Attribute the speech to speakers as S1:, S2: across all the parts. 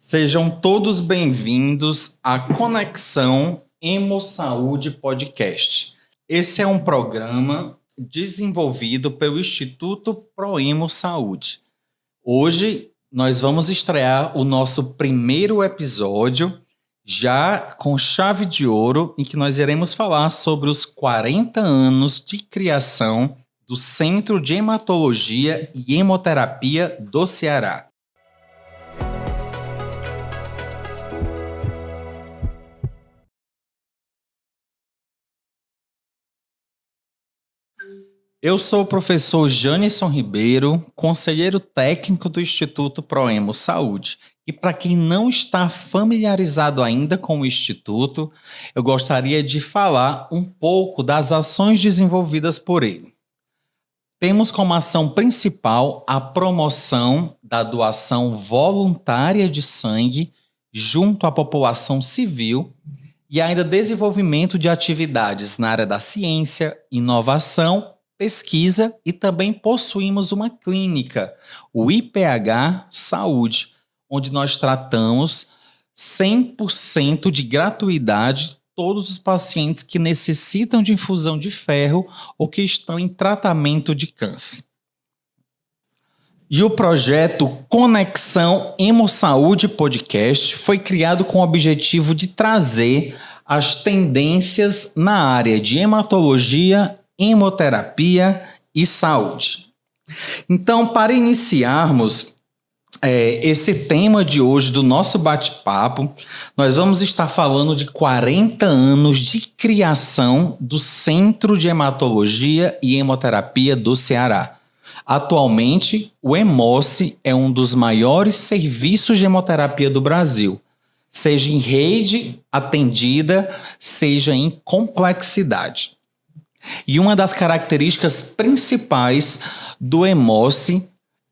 S1: Sejam todos bem-vindos à Conexão Hemosaúde Podcast. Esse é um programa desenvolvido pelo Instituto Prohemo Saúde. Hoje nós vamos estrear o nosso primeiro episódio, já com chave de ouro, em que nós iremos falar sobre os 40 anos de criação do Centro de Hematologia e Hemoterapia do Ceará. Eu sou o professor Janisson Ribeiro, conselheiro técnico do Instituto Prohemo Saúde. E para quem não está familiarizado ainda com o Instituto, eu gostaria de falar um pouco das ações desenvolvidas por ele. Temos como ação principal a promoção da doação voluntária de sangue junto à população civil e ainda desenvolvimento de atividades na área da ciência, inovação, pesquisa e também possuímos uma clínica, o IPH Saúde, onde nós tratamos 100% de gratuidade todos os pacientes que necessitam de infusão de ferro ou que estão em tratamento de câncer. E o projeto Conexão Hemosaúde Podcast foi criado com o objetivo de trazer as tendências na área de hematologia, hemoterapia e saúde. Então, para iniciarmos esse tema de hoje do nosso bate-papo, nós vamos estar falando de 40 anos de criação do Centro de Hematologia e Hemoterapia do Ceará. Atualmente, o HEMOCE é um dos maiores serviços de hemoterapia do Brasil, seja em rede atendida, seja em complexidade. E uma das características principais do HEMOCE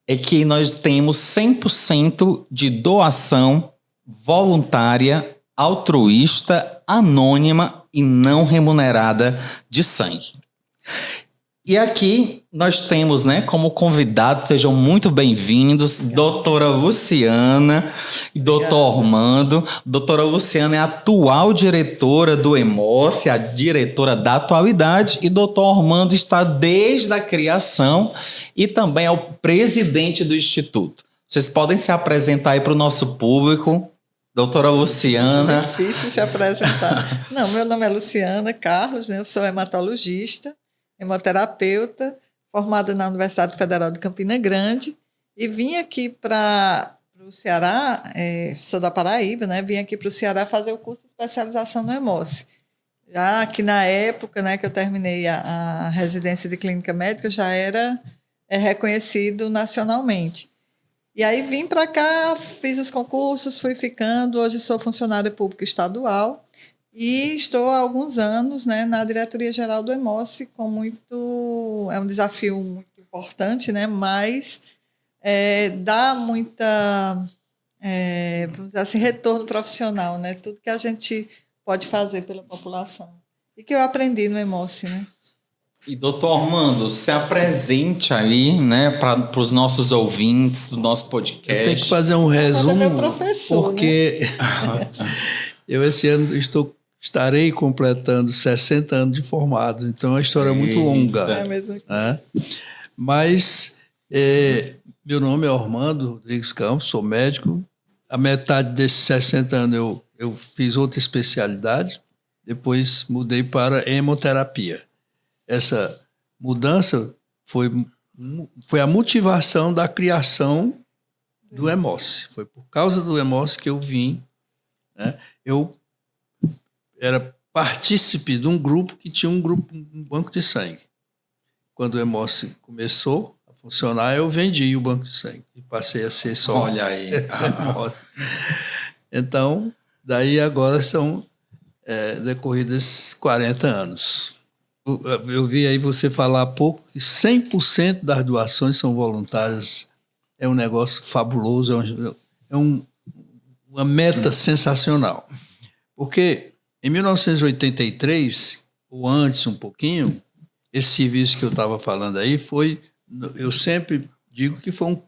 S1: é que nós temos 100% de doação voluntária, altruísta, anônima e não remunerada de sangue. E aqui nós temos, como convidados, sejam muito bem-vindos, doutora Luciana e doutor Armando. Doutora Luciana é a atual diretora do HEMOCE, a diretora da atualidade, e doutor Armando está desde a criação e também é o presidente do Instituto. Vocês podem se apresentar aí para o nosso público. Doutora Luciana.
S2: É difícil se apresentar. Não, meu nome é Luciana Carlos, eu sou hematologista, hemoterapeuta, formada na Universidade Federal de Campina Grande, e vim aqui para o Ceará, sou da Paraíba, vim aqui para o Ceará fazer o curso de especialização no HEMOCE. Já que na época que eu terminei a residência de clínica médica, já era reconhecido nacionalmente. E aí vim para cá, fiz os concursos, fui ficando, hoje sou funcionária pública estadual, e estou há alguns anos na diretoria geral do HEMOCE, é um desafio muito importante, mas dá muita, vamos dizer assim, retorno profissional, tudo que a gente pode fazer pela população. E que eu aprendi no HEMOCE,
S1: E doutor Armando, se apresente aí, para os nossos ouvintes do nosso podcast.
S3: Eu tenho que fazer um resumo,
S2: meu professor,
S3: porque eu esse ano estarei completando 60 anos de formado, então é uma história muito longa.
S2: É mesmo.
S3: Mas meu nome é Armando Rodrigues Campos, sou médico. A metade desses 60 anos eu fiz outra especialidade, depois mudei para hemoterapia. Essa mudança foi a motivação da criação do HEMOCE. Foi por causa do HEMOCE que eu vim. Eu era partícipe de um grupo que tinha um banco de sangue. Quando o HEMOCE começou a funcionar, eu vendi o banco de sangue e passei a ser só...
S1: Olha aí.
S3: Então, daí agora são decorridos 40 anos. Eu vi aí você falar há pouco que 100% das doações são voluntárias. É um negócio fabuloso, uma meta sensacional. Porque em 1983, ou antes um pouquinho, esse serviço que eu estava falando aí eu sempre digo que foi um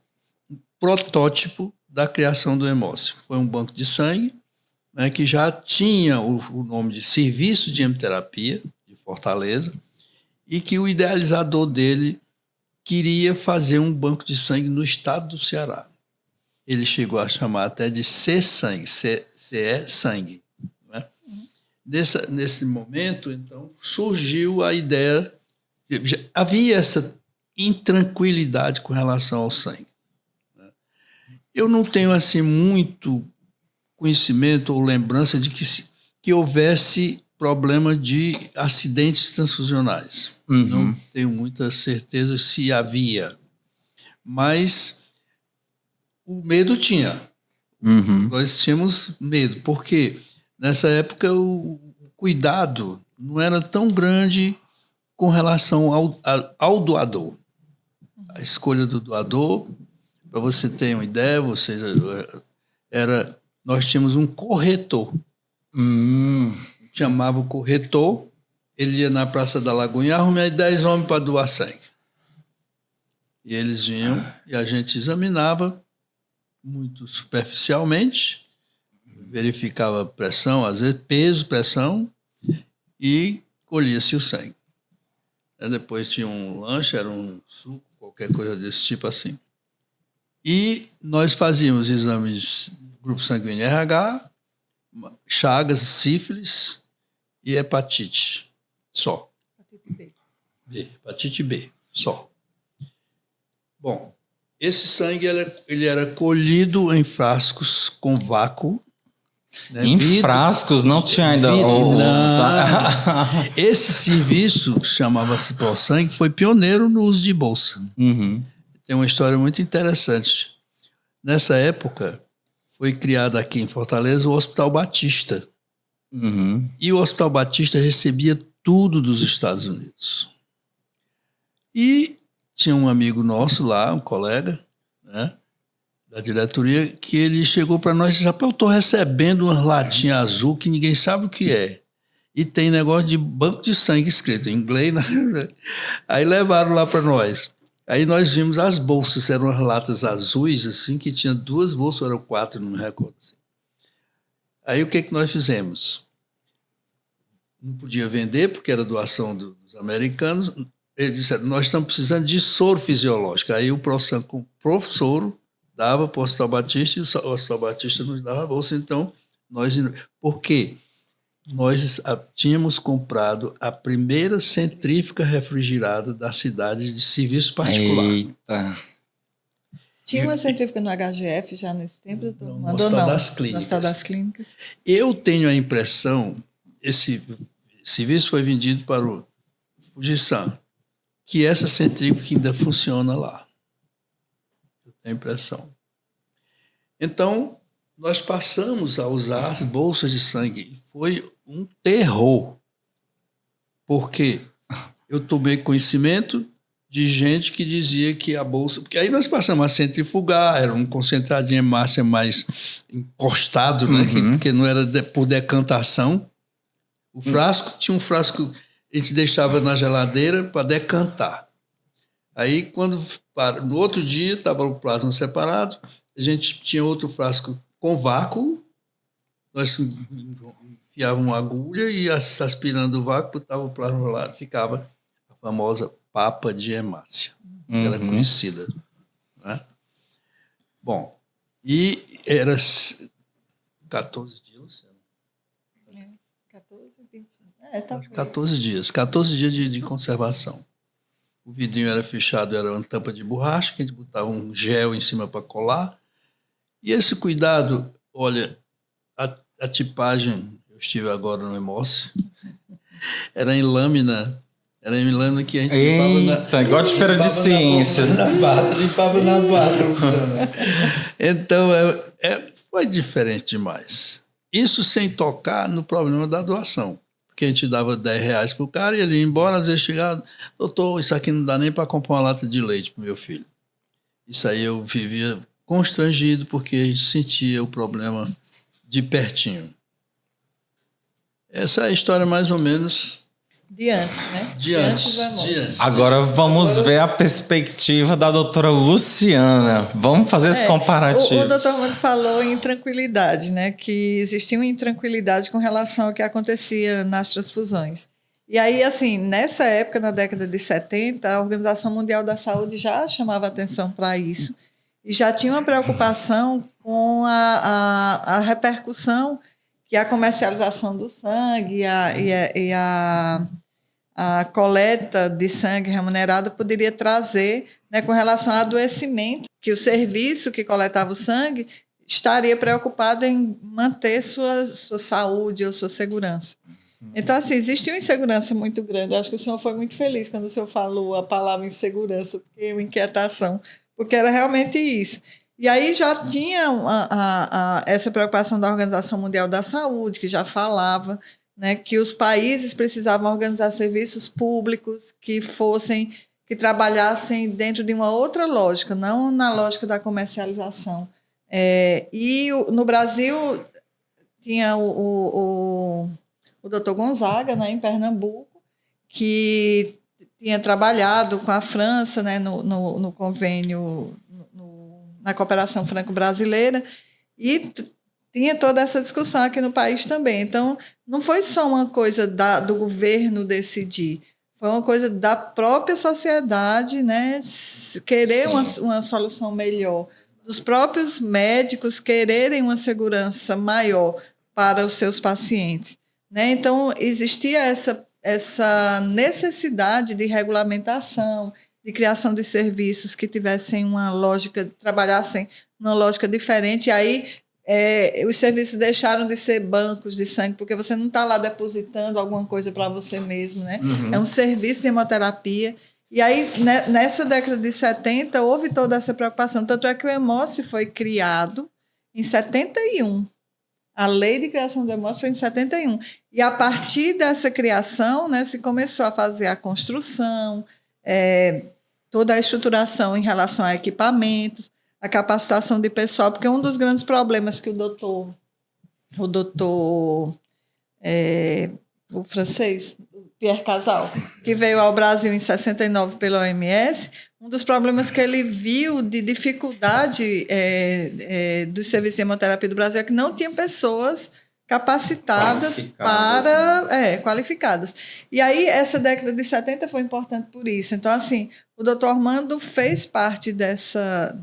S3: protótipo da criação do Hemócio. Foi um banco de sangue, né, que já tinha o nome de Serviço de Hemoterapia de Fortaleza, e que o idealizador dele queria fazer um banco de sangue no estado do Ceará. Ele chegou a chamar até de C-Sangue, CE Sangue. Né? Nesse momento, então, surgiu a ideia, havia essa intranquilidade com relação ao sangue. Né? Eu não tenho assim muito conhecimento ou lembrança de que houvesse problema de acidentes transfusionais.
S1: Uhum.
S3: Não tenho muita certeza se havia, mas o medo tinha.
S1: Uhum.
S3: Nós tínhamos medo, porque nessa época o cuidado não era tão grande com relação ao doador. A escolha do doador, para você ter uma ideia, nós tínhamos um corretor. Chamava o corretor, ele ia na Praça da Lagoinha, arrumei 10 homens para doar sangue. E eles vinham e a gente examinava muito superficialmente, verificava pressão, às vezes peso, pressão, e colhia-se o sangue. Aí depois tinha um lanche, era um suco, qualquer coisa desse tipo assim. E nós fazíamos exames grupo sanguíneo RH, chagas, sífilis e hepatite, só.
S2: Hepatite B.
S3: Hepatite B, só. Bom, esse sangue ele era colhido em frascos com vácuo. Né?
S1: Em frascos? Não tinha ainda...
S3: Esse serviço, chamava-se ProSangue, foi pioneiro no uso de bolsa.
S1: Uhum.
S3: Tem uma história muito interessante. Nessa época, foi criado aqui em Fortaleza o Hospital Batista.
S1: Uhum.
S3: E o Hospital Batista recebia tudo dos Estados Unidos. E tinha um amigo nosso lá, um colega, né, da diretoria, que ele chegou para nós e disse: rapaz, eu estou recebendo umas latinhas azul que ninguém sabe o que é. E tem negócio de banco de sangue escrito em inglês. Né? Aí levaram lá para nós. Aí nós vimos as bolsas, eram umas latas azuis, assim, que tinha 2 bolsas, ou eram 4, não me recordo. Assim. Aí o que nós fizemos? Não podia vender, porque era doação dos americanos. Eles disseram: nós estamos precisando de soro fisiológico. Aí o ProSangue comprou soro, dava para o Hospital Batista, e o Hospital Batista nos dava a bolsa. Então, por quê? Nós tínhamos comprado a primeira centrífuga refrigerada da cidade de serviço particular.
S1: Eita.
S2: Tinha uma centrífuga no HGF já nesse tempo?
S3: No Hospital das Clínicas.
S2: No Hospital das Clínicas.
S3: Eu tenho a impressão, esse serviço foi vendido para o Fujisan, que essa centrífuga ainda funciona lá. Eu tenho a impressão. Então, nós passamos a usar as bolsas de sangue. Foi um terror, porque eu tomei conhecimento de gente que dizia que a bolsa... Porque aí nós passamos a centrifugar, era um concentrado de hemácia mais encostado, né? Que não era por decantação. O frasco, tinha um frasco, a gente deixava na geladeira para decantar. Aí, no outro dia, estava o plasma separado, a gente tinha outro frasco com vácuo, nós enfiávamos uma agulha e aspirando o vácuo, botava o plasma lá, ficava a famosa papa de hemácia, que era conhecida. Né? Bom, e era 14 dias, Luciano?
S2: 14, 20. Tá
S3: 14 dias de conservação. O vidrinho era fechado, era uma tampa de borracha, que a gente botava um gel em cima para colar. E esse cuidado, olha, a tipagem, eu estive agora no Hemócio, era em lâmina que a gente
S1: limpava igual de feira de ciências.
S3: Limpava na bata, Luciana. Então, foi diferente demais. Isso sem tocar no problema da doação. Porque a gente dava R$10 para o cara e ele ia embora, às vezes chegava: doutor, isso aqui não dá nem para comprar uma lata de leite para o meu filho. Isso aí eu vivia constrangido, porque a gente sentia o problema de pertinho. Essa é a história mais ou menos
S2: De antes, né?
S3: De antes.
S2: do Hemócio.
S1: Agora vamos ver a perspectiva da doutora Luciana. Vamos fazer esse comparativo.
S2: O doutor Armando falou em intranquilidade, né? Que existia uma intranquilidade com relação ao que acontecia nas transfusões. E aí, assim, nessa época, na década de 70, a Organização Mundial da Saúde já chamava atenção para isso e já tinha uma preocupação com a repercussão que a comercialização do sangue e a coleta de sangue remunerado poderia trazer, né, com relação ao adoecimento, que o serviço que coletava o sangue estaria preocupado em manter sua saúde ou sua segurança. Então, assim, existe uma insegurança muito grande. Eu acho que o senhor foi muito feliz quando o senhor falou a palavra insegurança, porque uma inquietação, porque era realmente isso. E aí já tinha essa preocupação da Organização Mundial da Saúde, que já falava, né, que os países precisavam organizar serviços públicos que trabalhassem dentro de uma outra lógica, não na lógica da comercialização. E no Brasil tinha o doutor Gonzaga, né, em Pernambuco, que tinha trabalhado com a França, né, no convênio, na cooperação franco-brasileira, e tinha toda essa discussão aqui no país também. Então, não foi só uma coisa do governo decidir, foi uma coisa da própria sociedade, né, querer uma solução melhor, dos próprios médicos quererem uma segurança maior para os seus pacientes. Né? Então, existia essa necessidade de regulamentação, de criação de serviços que tivessem uma lógica, trabalhassem numa lógica diferente. E aí, os serviços deixaram de ser bancos de sangue, porque você não está lá depositando alguma coisa para você mesmo. Né?
S3: Uhum.
S2: É um serviço de hemoterapia. E aí, nessa década de 70, houve toda essa preocupação. Tanto é que o Hemócio foi criado em 71. A lei de criação do Hemócio foi em 71. E a partir dessa criação, né, se começou a fazer a construção, toda a estruturação em relação a equipamentos, a capacitação de pessoal, porque um dos grandes problemas que o francês, Pierre Casal, que veio ao Brasil em 69 pela OMS, um dos problemas que ele viu de dificuldade do serviço de hemoterapia do Brasil é que não tinha pessoas capacitadas qualificadas. E aí, essa década de 70 foi importante por isso. Então, assim, o doutor Armando fez parte dessa...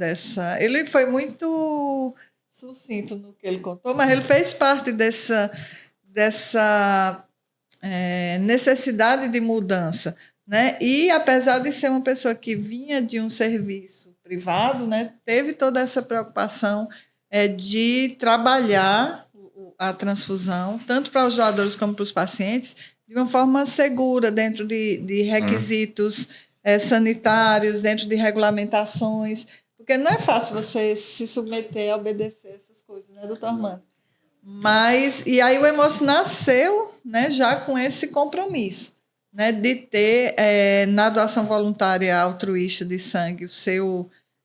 S2: Ele foi muito sucinto no que ele contou, mas ele fez parte dessa necessidade de mudança, né? E apesar de ser uma pessoa que vinha de um serviço privado, né, teve toda essa preocupação de trabalhar a transfusão, tanto para os doadores como para os pacientes, de uma forma segura, dentro de requisitos sanitários, dentro de regulamentações, porque não é fácil você se submeter a obedecer essas coisas, né, doutor Armando? E aí o Hemócio nasceu, né, já com esse compromisso, né, de ter na doação voluntária altruísta de sangue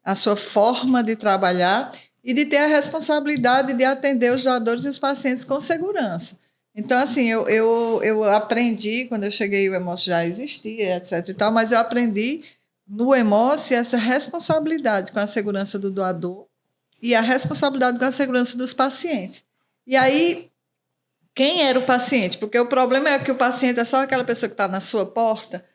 S2: a sua forma de trabalhar e de ter a responsabilidade de atender os doadores e os pacientes com segurança. Então, assim, eu aprendi, quando eu cheguei o Hemócio já existia, etc. e tal, mas eu aprendi no Hemócio essa responsabilidade com a segurança do doador e a responsabilidade com a segurança dos pacientes. E aí, quem era o paciente? Porque o problema é que o paciente é só aquela pessoa que está na sua porta.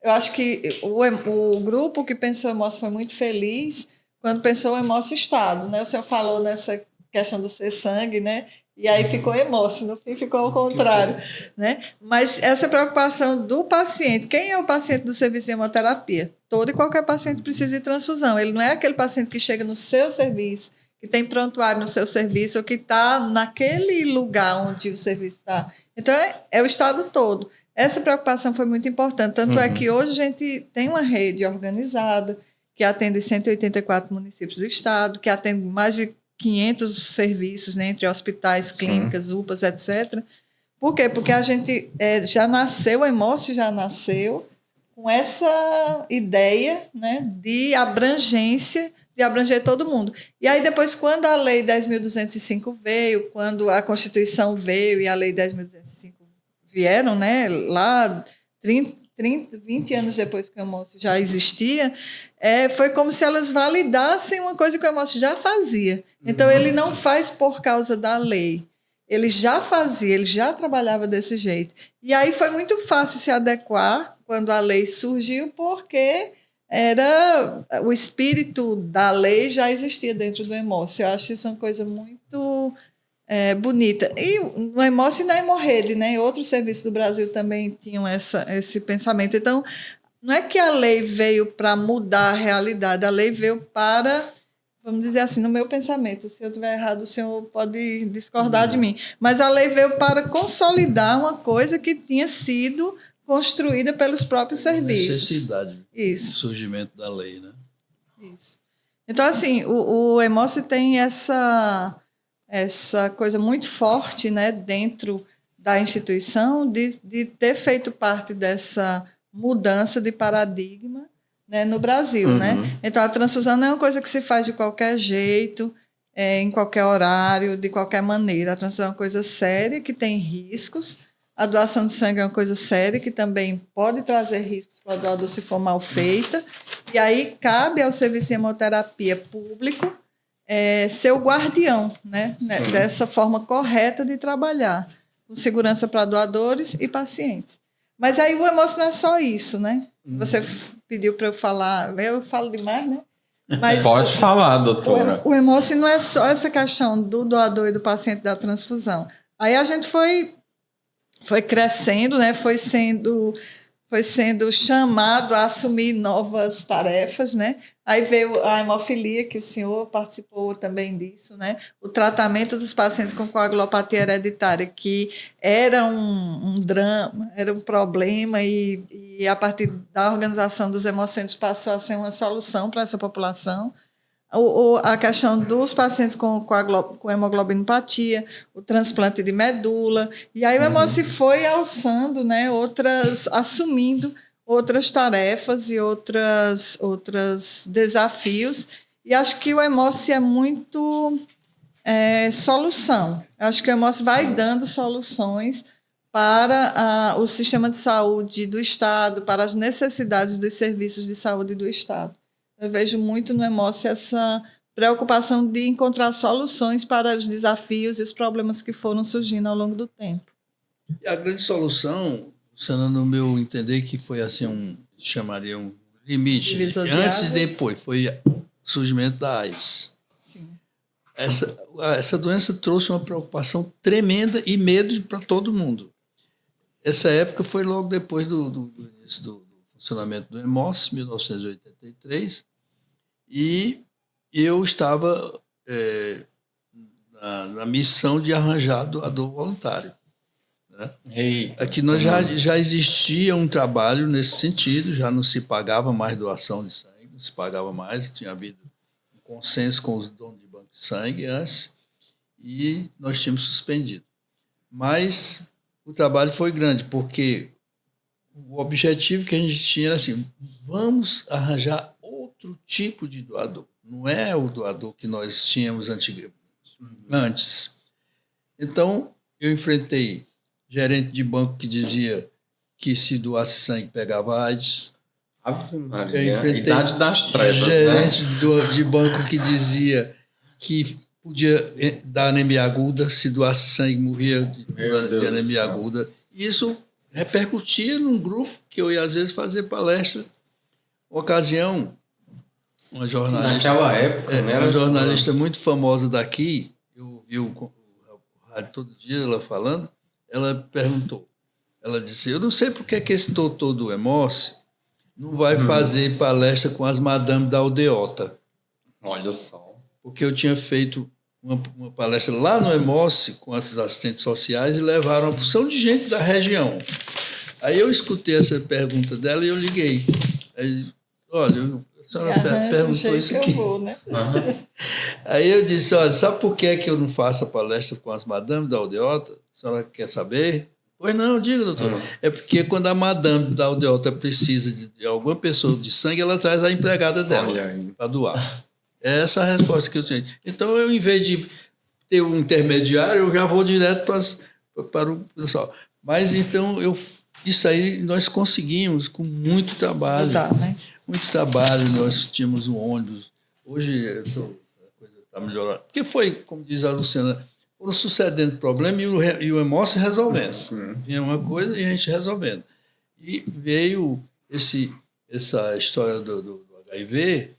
S2: Eu acho que o grupo que pensou o Hemócio foi muito feliz quando pensou o Hemócio Estado. Né? O senhor falou nessa questão do ser sangue, né? E aí ficou Hemócio, no fim ficou ao contrário. Né? Mas essa preocupação do paciente, quem é o paciente do serviço de hemoterapia? Todo e qualquer paciente precisa de transfusão. Ele não é aquele paciente que chega no seu serviço, que tem prontuário no seu serviço ou que está naquele lugar onde o serviço está. Então, é o estado todo. Essa preocupação foi muito importante. Tanto é que hoje a gente tem uma rede organizada que atende os 184 municípios do estado, que atende mais de 500 serviços, né, entre hospitais, clínicas, UPAs, etc. Por quê? Porque a gente já nasceu, o Hemócio já nasceu com essa ideia, né, de abrangência, de abranger todo mundo. E aí depois, quando a Lei 10.205 veio, quando a Constituição veio e a Lei 10.205 vieram, né, lá 20 anos depois que o Hemócio já existia, foi como se elas validassem uma coisa que o Hemócio já fazia. Então, ele não faz por causa da lei. Ele já fazia, ele já trabalhava desse jeito. E aí foi muito fácil se adequar quando a lei surgiu, porque o espírito da lei já existia dentro do Hemócio. Eu acho isso uma coisa muito bonita. E no Hemócio e na Hemorrede, né? Outros serviços do Brasil também tinham esse pensamento. Então, não é que a lei veio para mudar a realidade, a lei veio para, vamos dizer assim, no meu pensamento, se eu estiver errado, o senhor pode discordar de mim, mas a lei veio para consolidar uma coisa que tinha sido construída pelos próprios serviços.
S3: Necessidade.
S2: Isso.
S3: O surgimento da lei, né?
S2: Isso. Então, assim, o Hemócio tem essa coisa muito forte, né, dentro da instituição de ter feito parte dessa mudança de paradigma, né, no Brasil. Né? Então, a transfusão não é uma coisa que se faz de qualquer jeito, em qualquer horário, de qualquer maneira. A transfusão é uma coisa séria, que tem riscos. A doação de sangue é uma coisa séria, que também pode trazer riscos para a doador se for mal feita. E aí cabe ao serviço de hemoterapia público ser o guardião, né, dessa forma correta de trabalhar, com segurança para doadores e pacientes. Mas aí o Hemócio não é só isso, né? Você pediu para eu falar, eu falo demais, né? Mas
S1: pode falar, doutora.
S2: O Hemócio não é só essa questão do doador e do paciente da transfusão. Aí a gente foi crescendo, né? Foi sendo chamado a assumir novas tarefas, né? Aí veio a hemofilia, que o senhor participou também disso, né? O tratamento dos pacientes com coagulopatia hereditária, que era um drama, era um problema, e a partir da organização dos hemocentros passou a ser uma solução para essa população. A questão dos pacientes com hemoglobinopatia, o transplante de medula, e aí o Hemócio foi alçando, né, assumindo outras tarefas e outros desafios, e acho que o Hemócio é muito solução. Acho que o Hemócio vai dando soluções para o sistema de saúde do Estado, para as necessidades dos serviços de saúde do Estado. Eu vejo muito no Hemócio essa preocupação de encontrar soluções para os desafios e os problemas que foram surgindo ao longo do tempo.
S3: E a grande solução, Luciana, no meu entender, que foi assim chamaria um limite, antes e depois, foi o surgimento da AIDS.
S2: Sim.
S3: Essa doença trouxe uma preocupação tremenda e medo para todo mundo. Essa época foi logo depois do início do funcionamento do Hemócio, 1983, e eu estava na missão de arranjar doador voluntário. Né? Aqui nós já existia um trabalho nesse sentido, já não se pagava mais doação de sangue, não se pagava mais, tinha havido um consenso com os donos de banco de sangue antes, e nós tínhamos suspendido. Mas o trabalho foi grande, porque o objetivo que a gente tinha era assim, vamos arranjar outro tipo de doador. Não é o doador que nós tínhamos antes. Então, eu enfrentei gerente de banco que dizia que se doasse sangue pegava AIDS.
S1: Ave Maria, idade das trevas,
S3: gerente de banco que dizia que podia dar anemia aguda, se doasse sangue morria de anemia aguda. Isso repercutia num grupo que eu ia às vezes fazer palestra. Uma ocasião, uma jornalista,
S1: naquela época, né,
S3: uma jornalista muito famosa daqui, eu vi o rádio todo dia ela falando, ela perguntou, ela disse, eu não sei por que esse doutor do Hemócio não vai fazer palestra com as madames da aldeota.
S1: Olha só.
S3: Porque eu tinha feito uma palestra lá no Hemócio com esses assistentes sociais e levaram uma porção de gente da região. Aí eu escutei essa pergunta dela e eu liguei. Aí, olha, a senhora perguntou isso aqui.
S2: Né?
S3: Aí eu disse, olha, sabe por que eu não faço a palestra com as madames da aldeota? A senhora quer saber? Pois não, diga, doutor. É porque quando a madame da aldeota precisa de alguma pessoa de sangue, ela traz a empregada dela para doar. É essa a resposta que eu tenho. Então, eu, em vez de ter um intermediário, eu já vou direto para o pessoal. Mas, então, isso aí nós conseguimos com muito trabalho.
S2: Mudar, né?
S3: Muito trabalho, nós tínhamos um ônibus. Hoje a coisa está melhorando. Porque foi, como diz a Luciana, foram sucedendo problemas e o Hemócio resolvendo. Vinha uma coisa e a gente resolvendo. E veio essa história do HIV.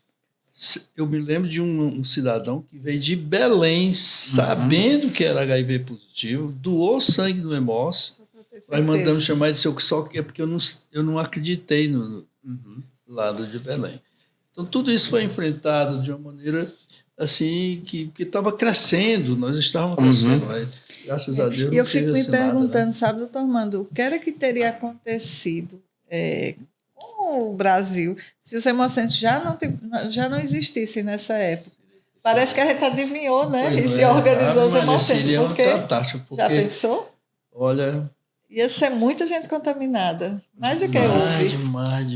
S3: Eu me lembro de um cidadão que veio de Belém, sabendo que era HIV positivo, doou sangue no Hemócio. Nós mandamos chamar e disse só que é porque eu não acreditei no lado de Belém. Então, tudo isso foi enfrentado de uma maneira assim que estava crescendo, nós estávamos crescendo, mas, graças a Deus.
S2: E eu fico me perguntando,
S3: nada, né?
S2: sabe, doutor Armando, o que era que teria acontecido com o Brasil se os hemocentros já não existissem nessa época? Parece que a gente adivinhou, né?
S3: Pois
S2: e se organizou os
S3: Maria,
S2: hemocentros.
S3: seria uma
S2: Porque,
S3: catástrofe, porque,
S2: já pensou?
S3: olha,
S2: Ia ser muita gente contaminada. Mais do que
S3: demais.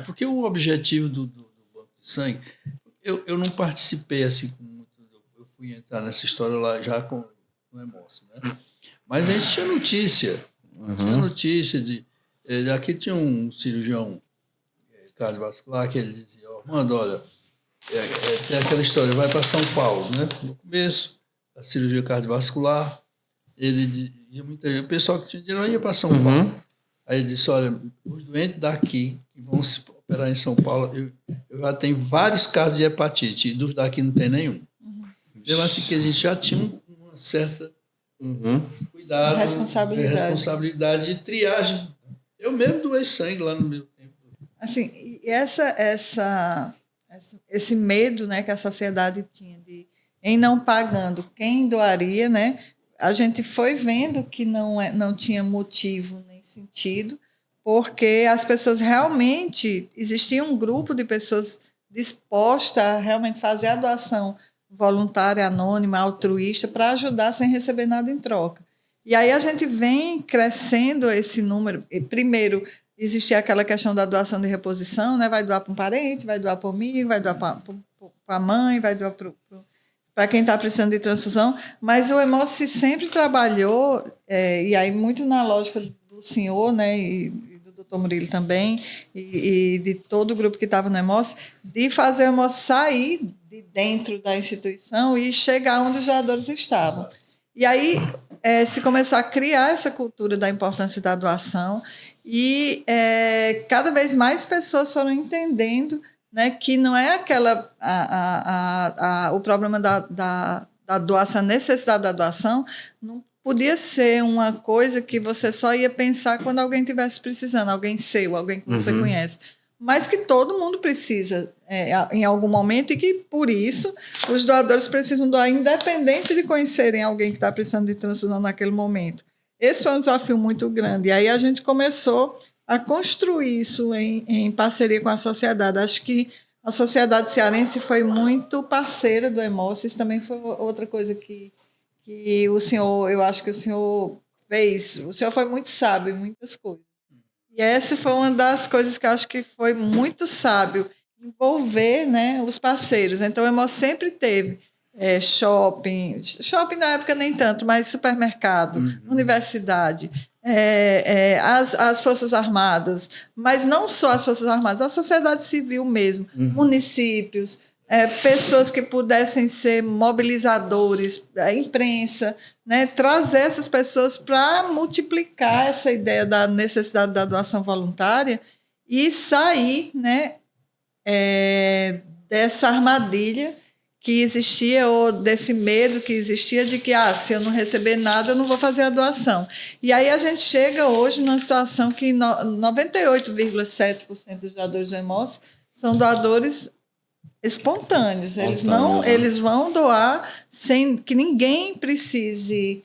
S3: Porque o objetivo do banco de sangue, eu não participei assim com muito. Eu fui entrar nessa história lá já com o Hemócio, né? Mas a gente tinha notícia. Tinha notícia de. Aqui tinha um cirurgião cardiovascular que ele dizia: Armando, olha, tem aquela história, vai para São Paulo, né? No começo, a cirurgia cardiovascular, ele ia muita gente, o pessoal que tinha dinheiro ia para São Paulo. Aí ele disse: olha, os doentes daqui que vão se operar em São Paulo, eu já tenho vários casos de hepatite, e dos daqui não tem nenhum. Então, assim, que a gente já tinha uma certa cuidado, responsabilidade de triagem. Eu mesmo doei sangue lá no meu tempo.
S2: Assim, e esse medo, né, que a sociedade tinha de, em não pagando, quem doaria, né? A gente foi vendo que não tinha motivo nem sentido, porque as pessoas realmente, existia um grupo de pessoas dispostas a realmente fazer a doação voluntária, anônima, altruísta, para ajudar sem receber nada em troca. E aí a gente vem crescendo esse número. Primeiro, existia aquela questão da doação de reposição, né? Vai doar para um parente, vai doar para um amigo, vai doar para a mãe, vai doar para quem está precisando de transfusão. Mas o Hemócio sempre trabalhou, e aí muito na lógica do senhor, né? E do doutor Murilo também, e de todo o grupo que estava no Hemócio, de fazer o Hemócio sair de dentro da instituição e chegar onde os doadores estavam. E aí se começou a criar essa cultura da importância da doação e cada vez mais pessoas foram entendendo, né, que não é aquela o problema da doação, a necessidade da doação não podia ser uma coisa que você só ia pensar quando alguém estivesse precisando, alguém seu, alguém que você conhece, mas que todo mundo precisa em algum momento e que, por isso, os doadores precisam doar independente de conhecerem alguém que está precisando de transfusão naquele momento. Esse foi um desafio muito grande. E aí a gente começou a construir isso em parceria com a sociedade. Acho que a sociedade cearense foi muito parceira do Hemócio. Isso também foi outra coisa que o senhor, eu acho que o senhor fez. O senhor foi muito sábio em muitas coisas. E essa foi uma das coisas que eu acho que foi muito sábio, envolver, né, os parceiros. Então, o Hemócio sempre teve shopping na época nem tanto, mas supermercado, universidade, as Forças Armadas, mas não só as Forças Armadas, a sociedade civil mesmo, municípios, pessoas que pudessem ser mobilizadores, a imprensa, né, trazer essas pessoas para multiplicar essa ideia da necessidade da doação voluntária e sair, né, dessa armadilha que existia, ou desse medo que existia de que se eu não receber nada, eu não vou fazer a doação. E aí a gente chega hoje numa situação que 98,7% dos doadores do Hemócio são doadores espontâneos. Eles vão doar sem que ninguém precise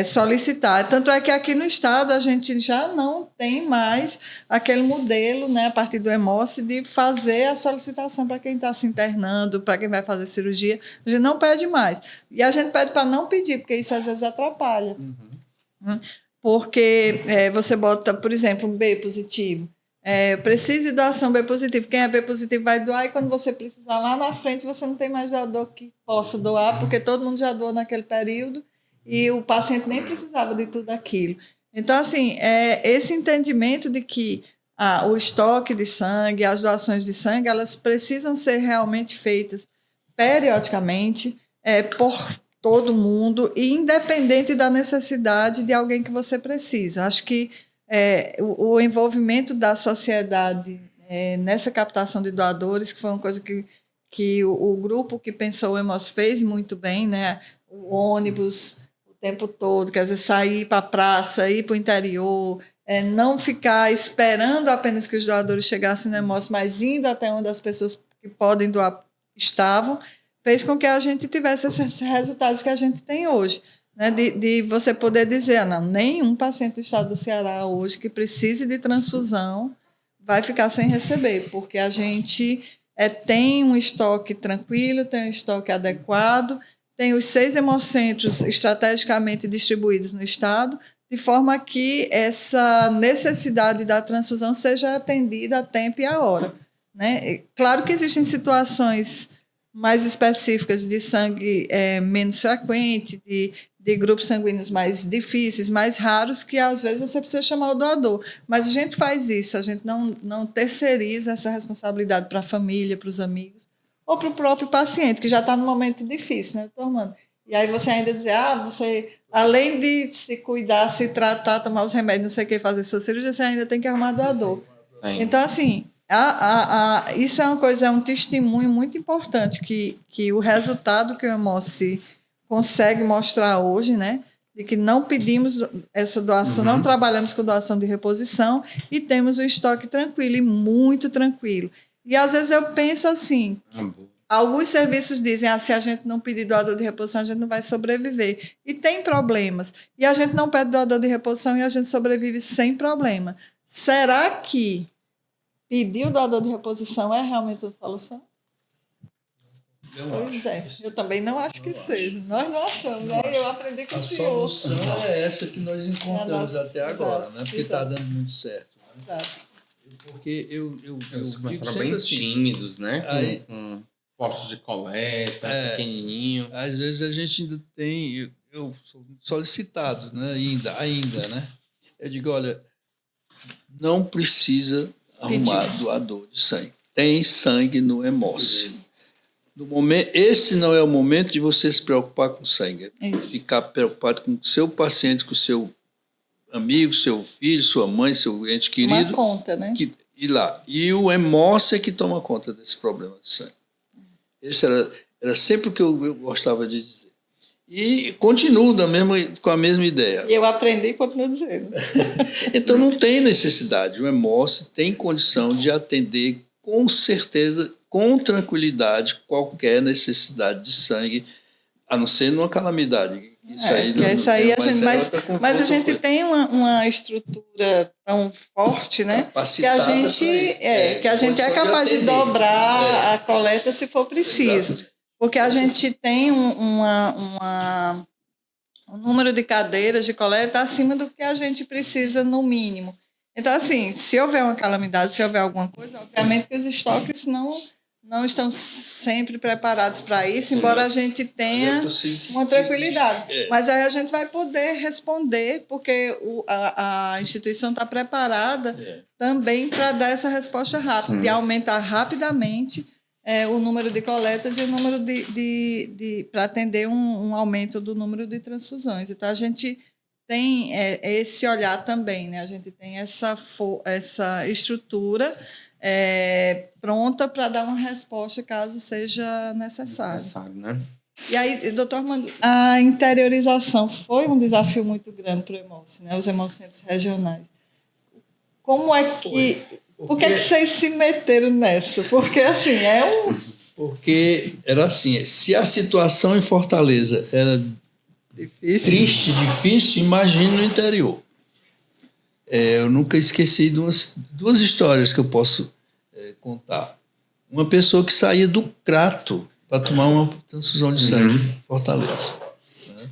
S2: solicitar. Tanto é que aqui no estado a gente já não tem mais aquele modelo, né, a partir do Hemócio, de fazer a solicitação para quem está se internando, para quem vai fazer cirurgia. A gente não pede mais. E a gente pede para não pedir, porque isso às vezes atrapalha. Porque você bota, por exemplo, um B positivo. Precisa de doação B positivo. Quem é B positivo vai doar, e quando você precisar lá na frente, você não tem mais doador que possa doar, porque todo mundo já doou naquele período e o paciente nem precisava de tudo aquilo. Então, assim, esse entendimento de que o estoque de sangue, as doações de sangue, elas precisam ser realmente feitas periodicamente por todo mundo e independente da necessidade de alguém que você precisa. Acho que o envolvimento da sociedade nessa captação de doadores, que foi uma coisa que o grupo que pensou o Hemos fez muito bem, né? O ônibus o tempo todo, quer dizer, sair para a praça, ir para o interior, não ficar esperando apenas que os doadores chegassem no Hemos, mas indo até onde as pessoas que podem doar estavam, fez com que a gente tivesse esses resultados que a gente tem hoje. Né, de você poder dizer, não, nenhum paciente do estado do Ceará hoje que precise de transfusão vai ficar sem receber, porque a gente tem um estoque tranquilo, tem um estoque adequado, tem os 6 hemocentros estrategicamente distribuídos no estado, de forma que essa necessidade da transfusão seja atendida a tempo e a hora. Né? Claro que existem situações mais específicas de sangue menos frequente, de grupos sanguíneos mais difíceis, mais raros, que às vezes você precisa chamar o doador. Mas a gente faz isso, a gente não terceiriza essa responsabilidade para a família, para os amigos, ou para o próprio paciente, que já está num momento difícil, né, doutor Armando? E aí você ainda dizer, você, além de se cuidar, se tratar, tomar os remédios, não sei o que, fazer sua cirurgia, você ainda tem que arrumar doador. Então, assim, isso é uma coisa, é um testemunho muito importante, que o resultado que o Hemos consegue mostrar hoje, né, de que não pedimos essa doação, não trabalhamos com doação de reposição e temos o estoque tranquilo e muito tranquilo. E às vezes eu penso assim, alguns serviços dizem, se a gente não pedir doador de reposição, a gente não vai sobreviver. E tem problemas. E a gente não pede doador de reposição e a gente sobrevive sem problema. Será que pedir o doador de reposição é realmente uma solução? Eu também não acho que seja. Nós não achamos, né? Eu aprendi com o senhor.
S3: A solução é essa que nós encontramos até agora, né? Porque está dando muito certo.
S2: Exato.
S3: Porque
S1: Eles começaram
S3: sempre
S1: bem
S3: assim,
S1: tímidos, né?
S3: Aí,
S1: Com postos de coleta, pequenininho.
S3: Às vezes a gente ainda tem... Eu sou solicitado, né? Ainda, né? Eu digo, olha, não precisa arrumar doador de sangue. Tem sangue no Hemos. No momento, esse não é o momento de você se preocupar com sangue. Ficar preocupado com o seu paciente, com o seu amigo, seu filho, sua mãe, seu ente querido.
S2: Uma conta, né?
S3: E o Hemos é que toma conta desse problema de sangue. Esse era sempre o que eu gostava de dizer. E continuo com a mesma ideia.
S2: E eu aprendi e continuo dizendo.
S3: Então não tem necessidade. O Hemos tem condição de atender com certeza, com tranquilidade, qualquer necessidade de sangue, a não ser numa calamidade.
S2: Mas a gente tem uma estrutura tão forte, né? Que a gente é capaz de dobrar a coleta se for preciso. Exato. Porque a gente tem um número de cadeiras de coleta acima do que a gente precisa no mínimo. Então, assim, se houver uma calamidade, se houver alguma coisa, obviamente que os estoques não estão sempre preparados para isso, embora a gente tenha uma tranquilidade. Mas aí a gente vai poder responder, porque a instituição está preparada também para dar essa resposta rápida, de aumentar rapidamente o número de coletas e o número para atender um aumento do número de transfusões. Então, a gente tem esse olhar também, né? A gente tem essa estrutura pronta para dar uma resposta caso seja necessário.
S1: Né?
S2: E aí, doutor Armando, a interiorização foi um desafio muito grande para o Hemos, né? Os hemocentros regionais. Como é que... Por que vocês se meteram nessa? Porque, assim,
S3: Porque era assim, se a situação em Fortaleza era triste, difícil, imagine no interior. Eu nunca esqueci de duas histórias que eu posso contar. Uma pessoa que saía do Crato para tomar uma transfusão de sangue em Fortaleza. Né?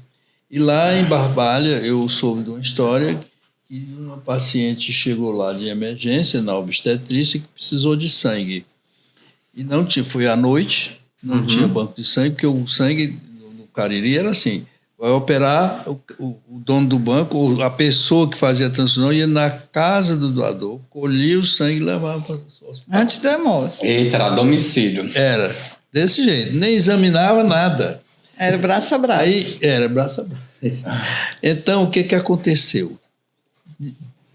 S3: E lá em Barbalha, eu soube de uma história que uma paciente chegou lá de emergência, na obstetrícia, que precisou de sangue. E não tinha, foi à noite, não tinha banco de sangue, porque o sangue no Cariri era assim, Vai operar, o dono do banco, ou a pessoa que fazia a transfusão, ia na casa do doador, colhia o sangue e levava para o hospital.
S2: Antes do hemócio.
S1: Eita, era domicílio.
S3: Era desse jeito, nem examinava nada.
S2: Era braço a braço.
S3: Aí era braço a braço. Então, o que aconteceu?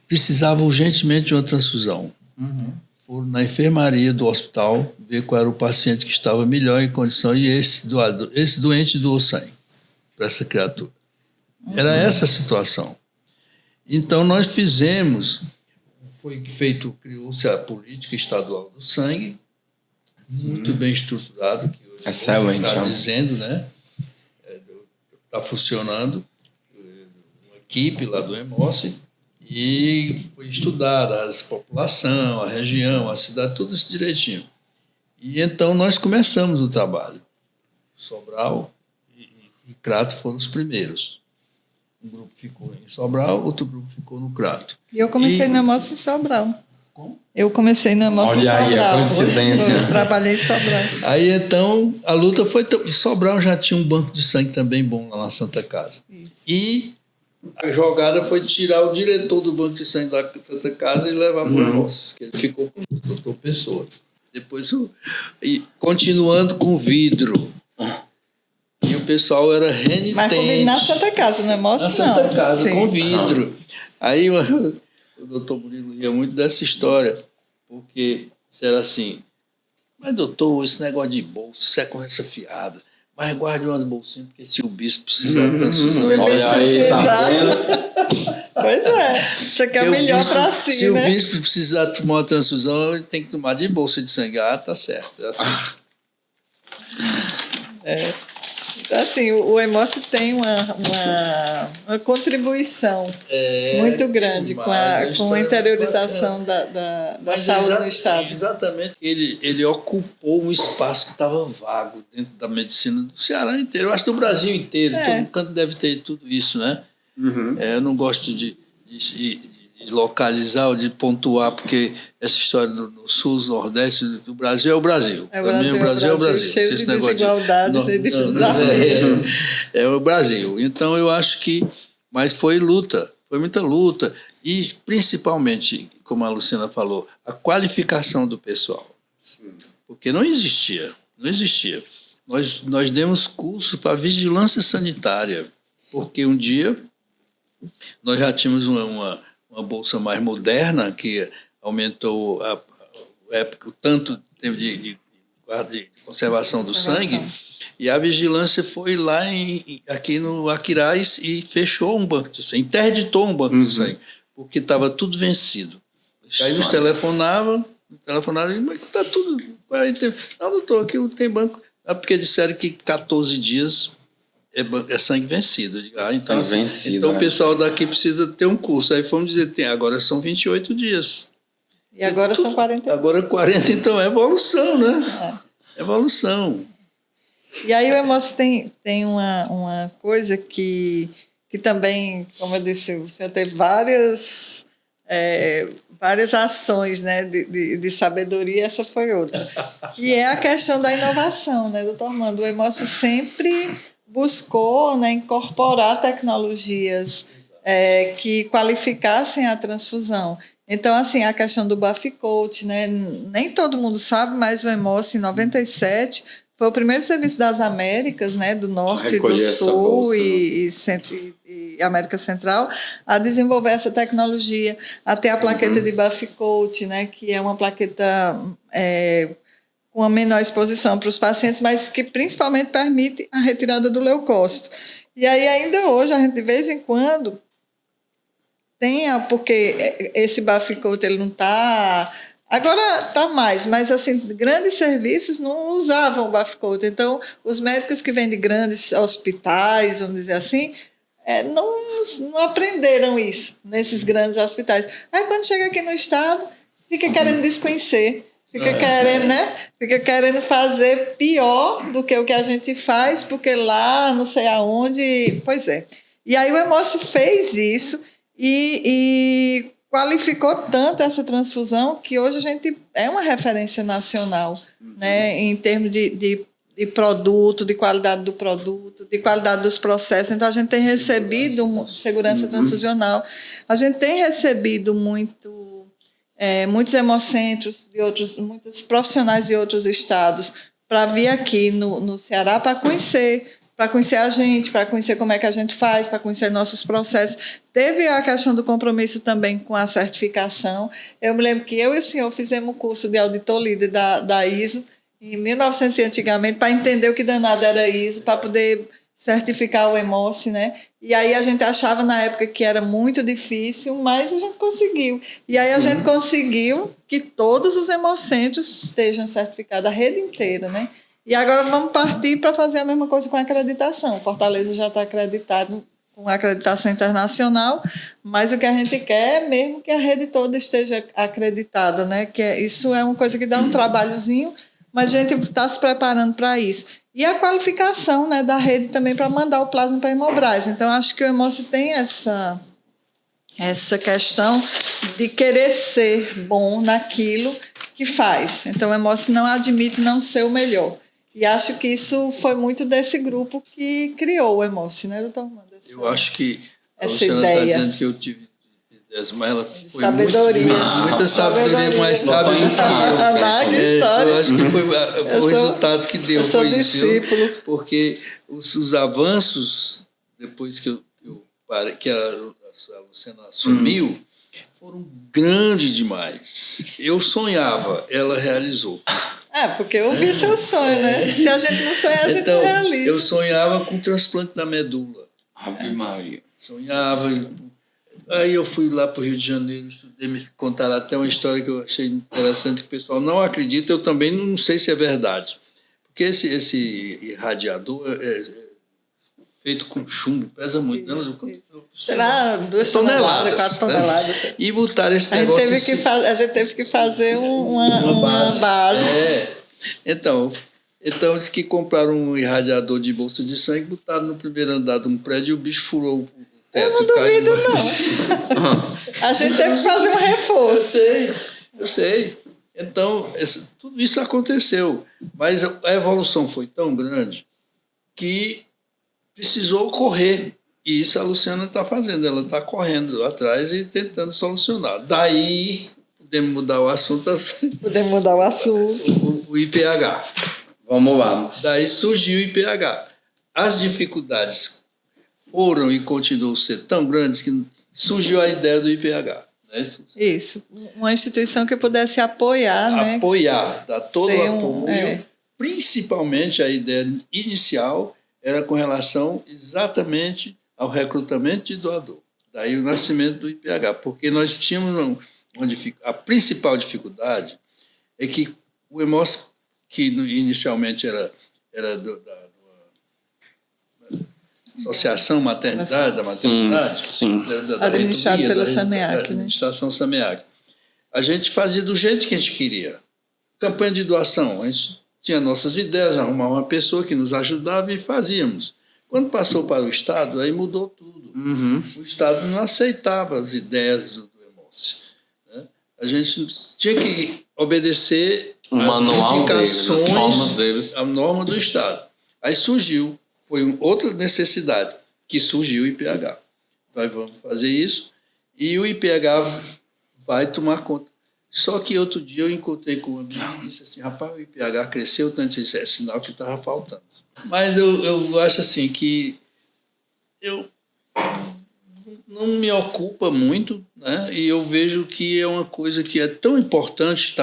S3: Precisava urgentemente de uma transfusão. Foram na enfermaria do hospital ver qual era o paciente que estava melhor em condição e esse doente doou sangue para essa criatura. Era essa a situação. Então, nós fizemos, criou-se a política estadual do sangue, muito bem estruturado, que hoje está dizendo, né? Está funcionando, uma equipe lá do Hemócio, e foi estudada a população, a região, a cidade, tudo isso direitinho. E então nós começamos o trabalho. Sobral e Crato foram os primeiros. Um grupo ficou em Sobral, outro grupo ficou no Crato.
S2: E eu comecei no Hemócio em Sobral. Como? Eu comecei no Hemócio em Sobral.
S1: Olha aí a coincidência.
S2: Eu trabalhei em Sobral.
S3: Aí então a luta foi... Sobral já tinha um banco de sangue também bom lá na Santa Casa.
S2: Isso.
S3: E a jogada foi tirar o diretor do banco de sangue da Santa Casa e levar para o Hemócio, que ele ficou com o doutor Pessoa. Depois, continuando com vidro. E o pessoal era renitente.
S2: Mas com vidro na Santa Casa, no Hemócio não.
S3: Na Santa Casa,
S2: Sim.
S3: com vidro. Aí o doutor Murilo ria muito dessa história, porque era assim, mas doutor, esse negócio de bolsa, isso é conversa fiada, mas guarde umas bolsinhas, porque se o bispo precisar de transfusão...
S1: Olha aí, tá vendo?
S2: Pois é, isso aqui é o melhor para si,
S3: se
S2: né?
S3: o bispo precisar tomar uma transfusão, ele tem que tomar de bolsa de sangue. Ah, tá certo. É assim.
S2: Então, assim, o Hemócio tem uma contribuição muito grande com a interiorização da saúde no Estado.
S3: Exatamente. Ele ocupou um espaço que estava vago dentro da medicina do Ceará inteiro. Eu acho do Brasil inteiro. Todo canto deve ter tudo isso, né? Eu não gosto de localizar ou de pontuar, porque essa história do Sul, Nordeste, do Brasil é o Brasil. Para mim, o Brasil é o Brasil.
S2: Cheio de desigualdades e de desafios.
S3: É o Brasil. Então, eu acho que... Mas foi luta, foi muita luta. E, principalmente, como a Luciana falou, a qualificação do pessoal. Porque não existia. Nós demos curso para vigilância sanitária, porque um dia nós já tínhamos uma bolsa mais moderna, que aumentou o tanto de conservação do sangue, e a vigilância foi lá aqui no Aquiraz e fechou um banco de sangue, interditou um banco de sangue, porque estava tudo vencido. Aí nos telefonavam, mas está tudo... Não, doutor, aqui não tem banco. Porque disseram que 14 dias... É sangue vencido. Então,
S1: vencido,
S3: então
S1: né?
S3: O pessoal daqui precisa ter um curso. Aí fomos dizer, agora são 28 dias.
S2: E agora são 40.
S3: Agora 40, então é evolução, né? Evolução.
S2: E aí o Hemócio tem uma coisa que também, como eu disse, o senhor teve várias ações, né, de sabedoria, essa foi outra. Que é a questão da inovação, né, doutor Armando? O Hemócio sempre buscou, né, incorporar tecnologias que qualificassem a transfusão. Então, assim, a questão do Baficote, né, nem todo mundo sabe, mas o Hemócio, em 97, foi o primeiro serviço das Américas, né, do Norte e do Sul e América Central, a desenvolver essa tecnologia, até a plaqueta de Baficote, né, que é uma plaqueta... com a menor exposição para os pacientes, mas que principalmente permite a retirada do leucócito. E aí, ainda hoje, a gente, de vez em quando, porque esse Baficote, ele não está... Agora está mais, mas assim, grandes serviços não usavam o Baficote. Então, os médicos que vêm de grandes hospitais, vamos dizer assim, não aprenderam isso nesses grandes hospitais. Aí, quando chega aqui no estado, fica querendo desconhecer. Fica querendo fazer pior do que o que a gente faz, porque lá, não sei aonde... Pois é. E aí o Hemócio fez isso e qualificou tanto essa transfusão que hoje a gente é uma referência nacional, né, em termos de de produto, de qualidade do produto, de qualidade dos processos. Então, a gente tem recebido segurança transfusional, a gente tem recebido muitos hemocentros de muitos profissionais de outros estados para vir aqui no Ceará para conhecer a gente, para conhecer como é que a gente faz, para conhecer nossos processos. Teve a questão do compromisso também com a certificação. Eu me lembro que eu e o senhor fizemos um curso de auditor líder da ISO em 1900 antigamente, para entender o que danado era ISO, para poder certificar o Hemoce, né? E aí a gente achava na época que era muito difícil, mas a gente conseguiu. E aí a gente conseguiu que todos os hemocentros estejam certificados, a rede inteira, né? E agora vamos partir para fazer a mesma coisa com a acreditação. Fortaleza já está acreditado com acreditação internacional, mas o que a gente quer é mesmo que a rede toda esteja acreditada, né? Isso é uma coisa que dá um trabalhozinho, mas a gente está se preparando para isso. E a qualificação, né, da rede também para mandar o plasma para a Hemobras. Então, acho que o Hemoce tem essa questão de querer ser bom naquilo que faz. Então, o Hemoce não admite não ser o melhor. E acho que isso foi muito desse grupo que criou o Hemoce, né, doutor Armando?
S3: Eu acho que a
S2: essa
S3: Luciana está
S2: ideia.
S3: Dizendo que eu tive ideias, mas ela foi
S2: Sabedoria.
S3: muita sabedoria, mais sábia do que eu. Eu acho que foi o resultado que deu. Foi isso. Porque os avanços, depois que a Luciana assumiu, foram grandes demais. Eu sonhava, ela realizou.
S2: Porque eu vi seu sonho, né? Se a gente não sonha, a gente não realiza.
S3: Eu sonhava com o transplante da medula.
S1: Ave Maria.
S3: Sonhava. Aí eu fui lá para o Rio de Janeiro, estudei, me contaram até uma história que eu achei interessante, que o pessoal não acredita, eu também não sei se é verdade. Porque esse irradiador é feito com chumbo, pesa muito.
S2: Será 2 toneladas, 4 toneladas.
S3: Né? E botaram esse negócio...
S2: A gente teve que fazer uma base.
S3: Então, diz que compraram um irradiador de bolsa de sangue, botaram no primeiro andar de um prédio e o bicho furou o teto.
S2: Eu não duvido, não. A gente teve que fazer um reforço.
S3: Eu sei. Então, tudo isso aconteceu. Mas a evolução foi tão grande que precisou correr. E isso a Luciana está fazendo. Ela está correndo atrás e tentando solucionar. Daí, podemos mudar o assunto.
S2: Podemos mudar o assunto.
S3: O IPH.
S1: Vamos lá.
S3: Daí surgiu o IPH. As dificuldades foram e continuam a ser tão grandes que surgiu a ideia do IPH. Né?
S2: Isso. Uma instituição que pudesse apoiar, né?
S3: Apoiar, dar todo o apoio. Principalmente a ideia inicial era com relação exatamente ao recrutamento de doador. Daí o nascimento do IPH, porque nós tínhamos a principal dificuldade é que o Hemoce, que inicialmente era da Associação Maternidade, da Maternidade,
S1: sim.
S3: Da
S2: administrado pela SAMEAC,
S3: da administração SAMEAC. A gente fazia do jeito que a gente queria. Campanha de doação, a gente tinha nossas ideias, arrumava uma pessoa que nos ajudava e fazíamos. Quando passou para o Estado, aí mudou tudo.
S1: Uhum.
S3: O Estado não aceitava as ideias do Hemoce. Né? A gente tinha que obedecer
S1: às
S3: indicações,
S1: deles.
S3: a norma do Estado. Aí surgiu, foi outra necessidade, que surgiu o IPH. Nós vamos fazer isso e o IPH vai tomar conta. Só que outro dia eu encontrei com um amigo e disse assim, rapaz, o IPH cresceu tanto, isso é sinal que estava faltando. Mas eu acho assim que eu não me ocupa muito, né? E eu vejo que é uma coisa que é tão importante,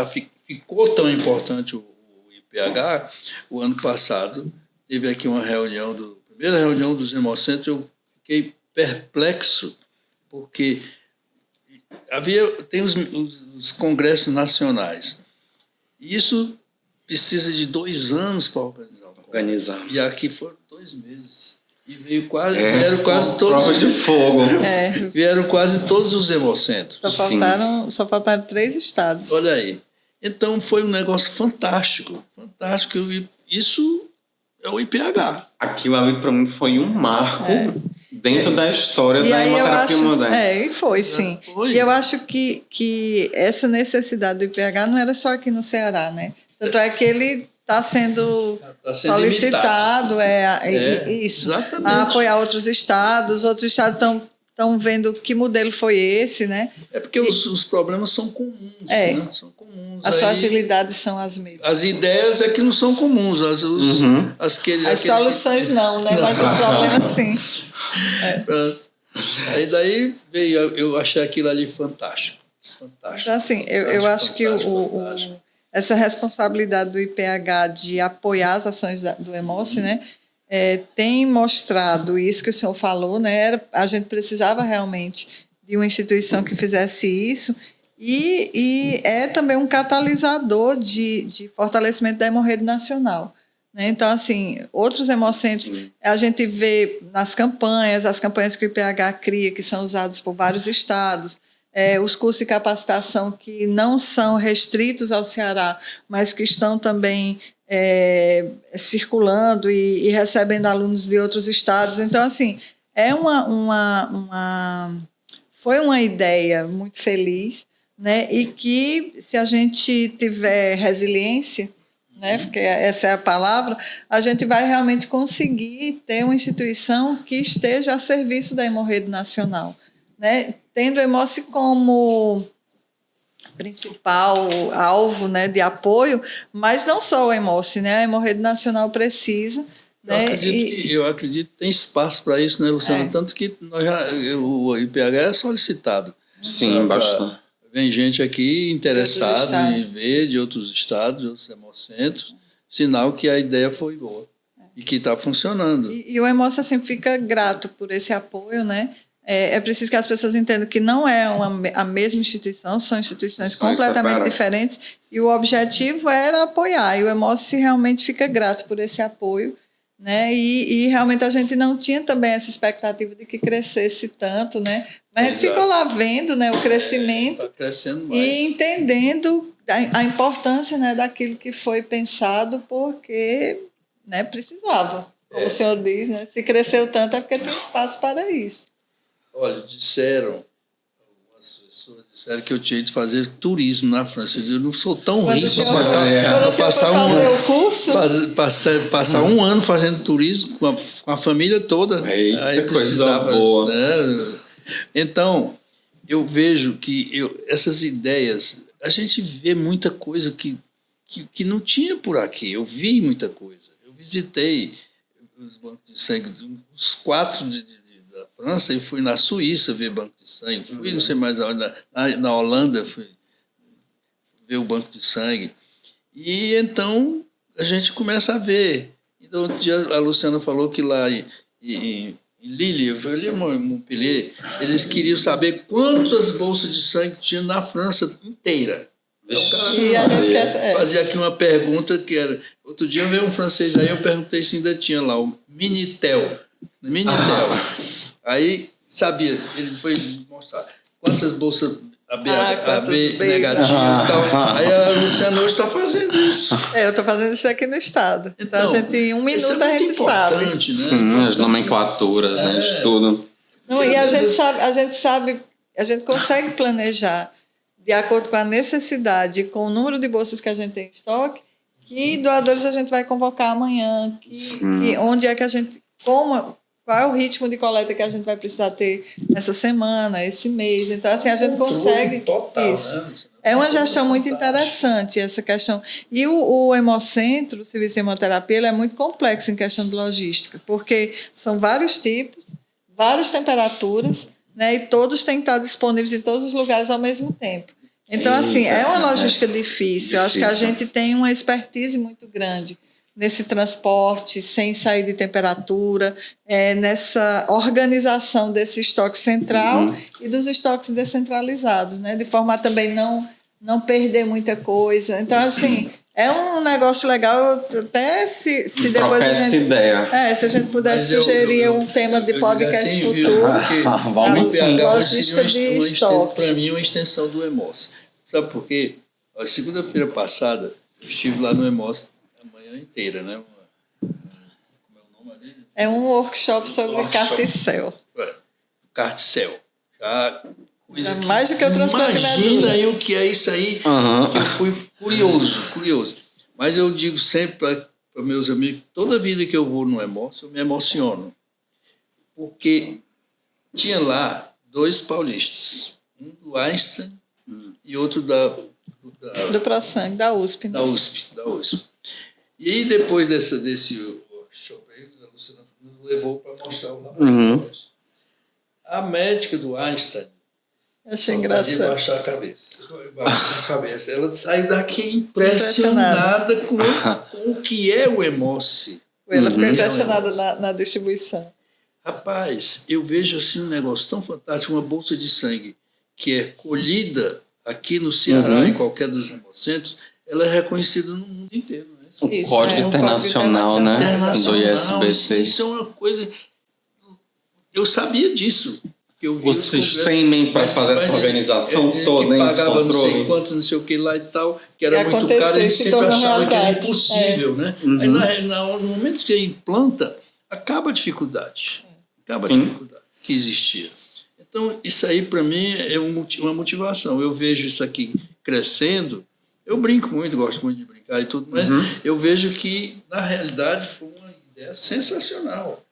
S3: ficou tão importante o IPH. O ano passado teve aqui uma reunião, primeira reunião dos Hemocentros, eu fiquei perplexo, porque tem os congressos nacionais. Isso precisa de 2 anos para organizar. E aqui foram 2 meses. E vieram quase todos.
S1: Prova de fogo.
S3: Vieram quase todos os Hemocentros.
S2: Só faltaram 3 estados.
S3: Olha aí. Então foi um negócio fantástico. Fantástico. Isso é o IPH.
S1: Aquilo ali, para mim, foi um marco dentro da história da hemoterapia moderna.
S2: E foi, sim.
S3: Foi.
S2: E eu acho que essa necessidade do IPH não era só aqui no Ceará, né? Tanto é que ele está sendo
S3: Tá sendo
S2: solicitado isso,
S3: exatamente.
S2: a apoiar outros estados estão vendo que modelo foi esse, né?
S3: É porque os problemas são comuns, né? São comuns.
S2: As fragilidades são as mesmas.
S3: As ideias é que não são comuns,
S2: As soluções não, né? Mas os problemas sim.
S3: Pronto. Aí daí veio, eu achei aquilo ali fantástico.
S2: Então, assim, eu acho que essa responsabilidade do IPH de apoiar as ações do EMOCE, né, tem mostrado isso que o senhor falou, né, a gente precisava realmente de uma instituição que fizesse isso e é também um catalisador de fortalecimento da hemorroida nacional. Né? Então, assim, outros hemocentros, a gente vê nas campanhas, as campanhas que o IPH cria, que são usadas por vários estados, os cursos de capacitação que não são restritos ao Ceará, mas que estão também circulando e recebendo alunos de outros estados. Então, assim, foi uma ideia muito feliz, né? E que, se a gente tiver resiliência, né? Porque essa é a palavra, a gente vai realmente conseguir ter uma instituição que esteja a serviço da hemorroida nacional, né? Tendo o EMOCE como principal alvo, né, de apoio, mas não só o EMOCE, né? A hemorroida nacional precisa. Né?
S3: Eu acredito que tem espaço para isso, né, Luciana? Tanto que o IPH é solicitado.
S4: Sim, bastante.
S3: Vem gente aqui interessada em ver de outros estados, de outros hemocentros, sinal que a ideia foi boa e que está funcionando.
S2: E o EMOCE assim, fica grato por esse apoio, né? É preciso que as pessoas entendam que não é a mesma instituição, são instituições completamente diferentes e o objetivo era apoiar, e o EMOCE realmente fica grato por esse apoio, né? E realmente a gente não tinha também essa expectativa de que crescesse tanto, né? Mas a gente ficou lá vendo, né, o crescimento
S3: Tá crescendo mais.
S2: E entendendo a importância, né, daquilo que foi pensado, porque, né, precisava. Como o senhor diz, né? Se cresceu tanto é porque tem espaço para isso.
S3: Olha, algumas pessoas disseram que eu tinha de fazer turismo na França. Eu não sou tão rico para passar um ano fazendo turismo com a família toda.
S4: Aí precisava, boa.
S3: Né? Então, eu vejo que essas ideias, a gente vê muita coisa que não tinha por aqui. Eu vi muita coisa. Eu visitei os bancos de sangue, os 4 da França, e fui na Suíça ver banco de sangue, fui não sei mais aonde, na Holanda, fui ver o banco de sangue. E então a gente começa a ver. Então, um dia a Luciana falou que lá em Lille, eu falei, Montpellier, eles queriam saber quantas bolsas de sangue tinha na França inteira. Fazia aqui uma pergunta que era... Outro dia veio um francês aí, eu perguntei se ainda tinha lá o Minitel. Aí, sabia, ele foi mostrar quantas bolsas AB negativo e tal. Aí a Luciana hoje está fazendo isso.
S2: Eu estou fazendo isso aqui no estado. Então a gente, em um minuto, a gente sabe.
S3: Né?
S4: Sim, as nomenclaturas, né, de tudo.
S2: Não, e a gente sabe, a gente consegue planejar de acordo com a necessidade, com o número de bolsas que a gente tem em estoque, que doadores a gente vai convocar amanhã, onde é que a gente... qual é o ritmo de coleta que a gente vai precisar ter essa semana, esse mês. Então, assim, a gente consegue
S3: total,
S2: isso.
S3: Né?
S2: É uma gestão muito interessante, essa questão. E o Hemocentro, o serviço de hemoterapia, ele é muito complexo em questão de logística, porque são vários tipos, várias temperaturas, né, e todos têm que estar disponíveis em todos os lugares ao mesmo tempo. Então, assim, é uma logística difícil. Eu acho que a gente tem uma expertise muito grande nesse transporte, sem sair de temperatura, nessa organização desse estoque central e dos estoques descentralizados, né? De forma a também não perder muita coisa. Então, assim, é um negócio legal, até se depois a gente...
S4: ideia.
S2: se a gente pudesse sugerir um tema de podcast
S3: assim,
S2: futuro,
S4: vamos sim.
S2: logística de estoque.
S3: Para mim, uma extensão do EMOCE. Sabe por quê? A segunda-feira passada, eu estive lá no EMOCE inteira, né? Como é o nome ali?
S2: É um workshop sobre carticel.
S3: Carticel.
S2: Mais do que o transplante de medula.
S3: Imagina aí o que é isso aí. Que eu fui curioso. Mas eu digo sempre para meus amigos, toda vida que eu vou no Hemócio, eu me emociono. Porque tinha lá 2 paulistas, um do Einstein e outro
S2: Do ProSangue, da USP. Né?
S3: Da USP. E aí, depois desse workshop aí, a Luciana nos levou para mostrar o laboratório. A médica do Einstein
S2: achei engraçado.
S3: Baixar a cabeça. Ela saiu daqui impressionada com o que é o Hemócio.
S2: Ela ficou impressionada na distribuição.
S3: Rapaz, eu vejo assim um negócio tão fantástico, uma bolsa de sangue que é colhida aqui no Ceará, em qualquer dos hemocentros, ela é reconhecida no mundo inteiro. Né?
S4: O Código Internacional, né? Do ISBC.
S3: Isso é uma coisa... Eu sabia disso.
S4: Vocês temem para fazer essa organização toda, hein?
S3: Pagava não sei quanto, não sei o que lá e tal, que era muito caro, e sempre achava que era impossível. Né? Aí, no momento que você implanta, acaba a dificuldade. Que existia. Então, isso aí, para mim, é uma motivação. Eu vejo isso aqui crescendo, eu brinco muito, gosto muito de brincar e tudo, mas eu vejo que, na realidade, foi uma ideia sensacional.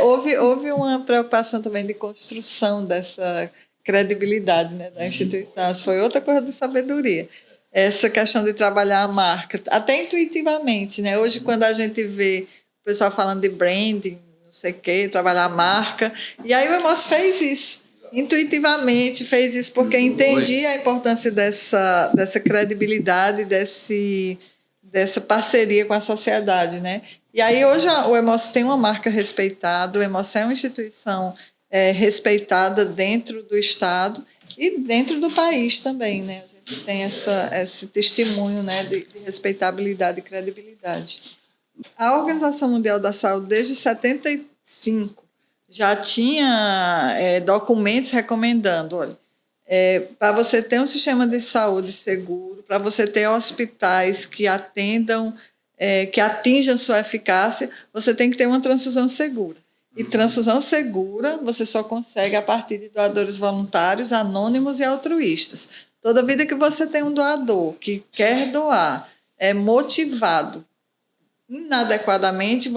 S2: Houve uma preocupação também de construção dessa credibilidade, né, da instituição. Isso foi outra coisa de sabedoria. Essa questão de trabalhar a marca, até intuitivamente. Né? Hoje, quando a gente vê o pessoal falando de branding, não sei o quê, trabalhar a marca, e aí o Hemócio fez isso. Intuitivamente fez isso porque entendia a importância dessa credibilidade, dessa parceria com a sociedade, né? E aí hoje o Hemócio tem uma marca respeitada, o Hemócio é uma instituição respeitada dentro do Estado e dentro do país também, né? A gente tem esse testemunho, né, de respeitabilidade e credibilidade. A Organização Mundial da Saúde, desde 75, já tinha documentos recomendando, olha, para você ter um sistema de saúde seguro, para você ter hospitais que atendam, que atinjam sua eficácia, você tem que ter uma transfusão segura. E transfusão segura você só consegue a partir de doadores voluntários, anônimos e altruístas. Toda vida que você tem um doador que quer doar, é motivado inadequadamente,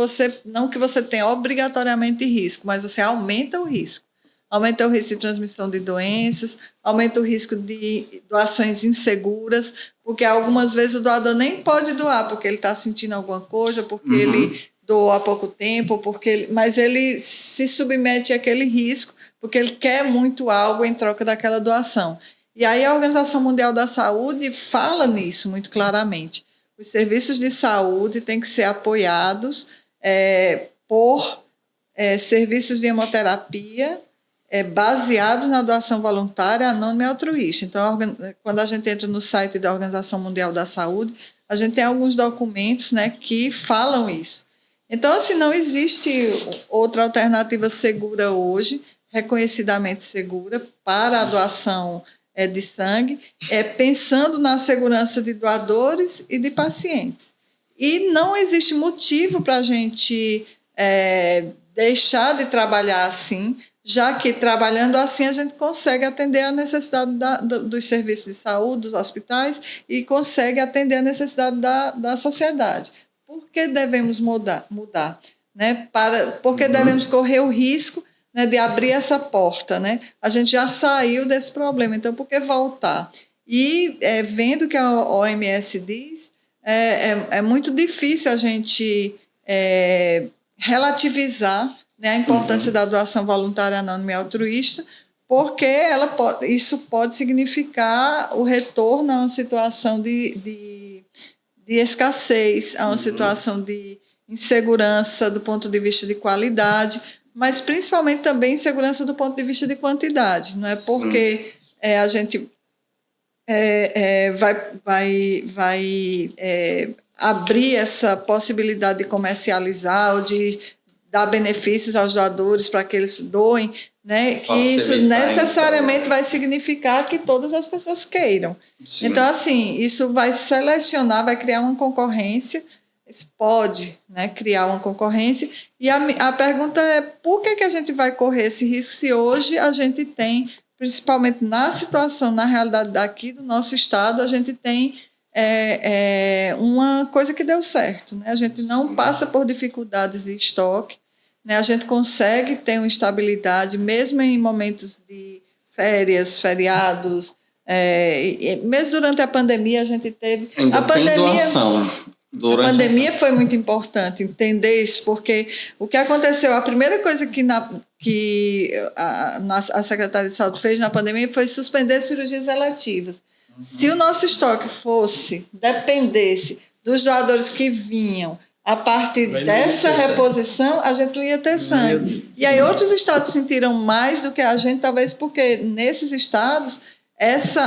S2: não que você tenha obrigatoriamente risco, mas você aumenta o risco. Aumenta o risco de transmissão de doenças, aumenta o risco de doações inseguras, porque algumas vezes o doador nem pode doar, porque ele está sentindo alguma coisa, porque ele doou há pouco tempo, mas ele se submete àquele risco, porque ele quer muito algo em troca daquela doação. E aí a Organização Mundial da Saúde fala nisso muito claramente. Os serviços de saúde têm que ser apoiados por serviços de hemoterapia baseados na doação voluntária, anônima e altruísta. Então, quando a gente entra no site da Organização Mundial da Saúde, a gente tem alguns documentos, né, que falam isso. Então, assim, não existe outra alternativa segura hoje, reconhecidamente segura, para a doação de sangue, pensando na segurança de doadores e de pacientes. E não existe motivo para a gente deixar de trabalhar assim, já que trabalhando assim a gente consegue atender a necessidade dos serviços de saúde, dos hospitais, e consegue atender a necessidade da sociedade. Por que devemos mudar? Né? Por que devemos correr o risco, né, de abrir essa porta? Né? A gente já saiu desse problema, então por que voltar? E vendo que a OMS diz, é muito difícil a gente relativizar, né, a importância da doação voluntária, anônima e altruísta, porque isso pode significar o retorno a uma situação de escassez, a uma situação de insegurança do ponto de vista de qualidade, mas principalmente também insegurança do ponto de vista de quantidade. Não é porque a gente vai abrir essa possibilidade de comercializar ou de dar benefícios aos doadores para que eles doem, né, que isso necessariamente vai significar que todas as pessoas queiram. Sim. Então, assim, isso vai selecionar, vai criar uma concorrência, isso pode, né, criar uma concorrência, e a pergunta é por que a gente vai correr esse risco se hoje a gente tem, principalmente na situação, na realidade daqui do nosso estado, a gente tem é uma coisa que deu certo, né? A gente não passa por dificuldades de estoque, né? A gente consegue ter uma estabilidade, mesmo em momentos de férias, feriados, mesmo durante a pandemia a gente teve...
S4: Ainda tem doação.
S2: A pandemia foi muito importante entender isso, porque o que aconteceu, a primeira coisa que a Secretaria de Saúde fez na pandemia foi suspender cirurgias eletivas. Se o nosso estoque dependesse dos doadores que vinham a partir dessa reposição, a gente não ia ter sangue. E aí outros estados sentiram mais do que a gente, talvez porque nesses estados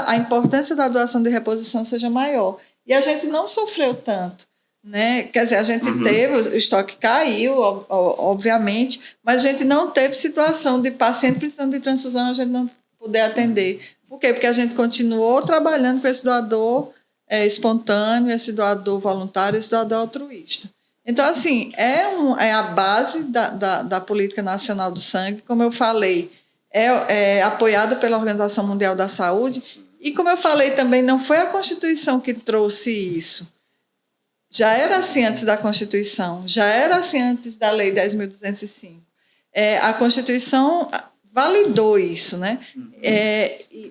S2: a importância da doação de reposição seja maior. E a gente não sofreu tanto, né? Quer dizer, a gente teve, o estoque caiu, obviamente, mas a gente não teve situação de paciente precisando de transfusão, a gente não poder atender. Por quê? Porque a gente continuou trabalhando com esse doador espontâneo, esse doador voluntário, esse doador altruísta. Então, assim, é a base da Política Nacional do Sangue, como eu falei, é apoiada pela Organização Mundial da Saúde, e como eu falei também, não foi a Constituição que trouxe isso. Já era assim antes da Constituição, já era assim antes da Lei 10.205. A Constituição validou isso, né?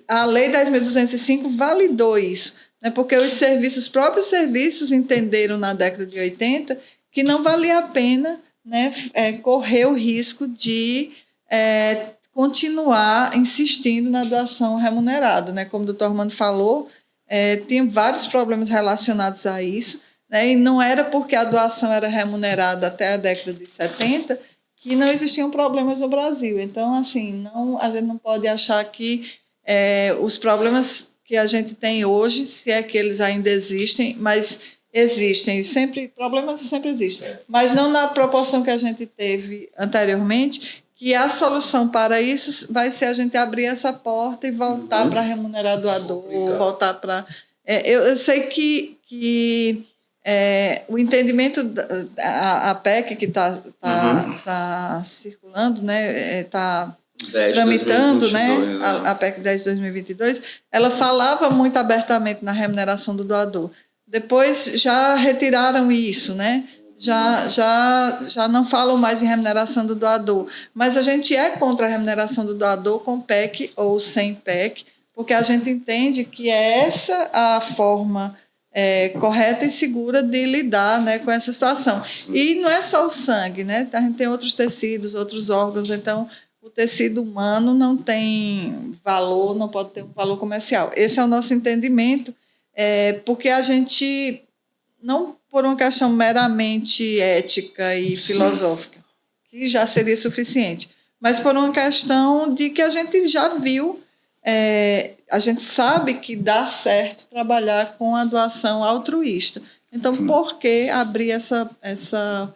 S2: A Lei 10.205 validou isso, né? Porque os próprios serviços entenderam na década de 80 que não valia a pena, né, correr o risco de continuar insistindo na doação remunerada, né? Como o doutor Armando falou, tem vários problemas relacionados a isso, né? E não era porque a doação era remunerada até a década de 70 que não existiam problemas no Brasil. Então, assim, a gente não pode achar que os problemas que a gente tem hoje, se é que eles ainda existem, mas existem, problemas sempre existem, mas não na proporção que a gente teve anteriormente, que a solução para isso vai ser a gente abrir essa porta e voltar para remunerar doador, voltar para... eu sei que o entendimento, a PEC que está circulando, né, está tramitando, 2022, né, a PEC 10 de 2022, ela falava muito abertamente na remuneração do doador. Depois já retiraram isso, né? Já não falam mais em remuneração do doador. Mas a gente é contra a remuneração do doador com PEC ou sem PEC, porque a gente entende que é essa a forma correta e segura de lidar, né, com essa situação. E não é só o sangue, né? A gente tem outros tecidos, outros órgãos, então o tecido humano não tem valor, não pode ter um valor comercial. Esse é o nosso entendimento, porque a gente, não por uma questão meramente ética e filosófica, que já seria suficiente, mas por uma questão de que a gente já viu, a gente sabe que dá certo trabalhar com a doação altruísta. Então, por que abrir essa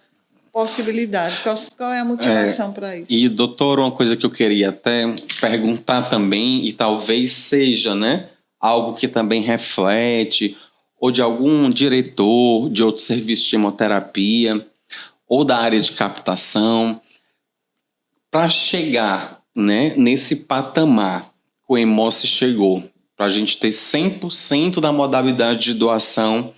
S2: possibilidade? Qual é a motivação para isso?
S4: E, doutor, uma coisa que eu queria até perguntar também, e talvez seja, né, algo que também reflete, ou de algum diretor de outro serviço de hemoterapia, ou da área de captação, para chegar, né, nesse patamar que o Hemossi chegou, para a gente ter 100% da modalidade de doação,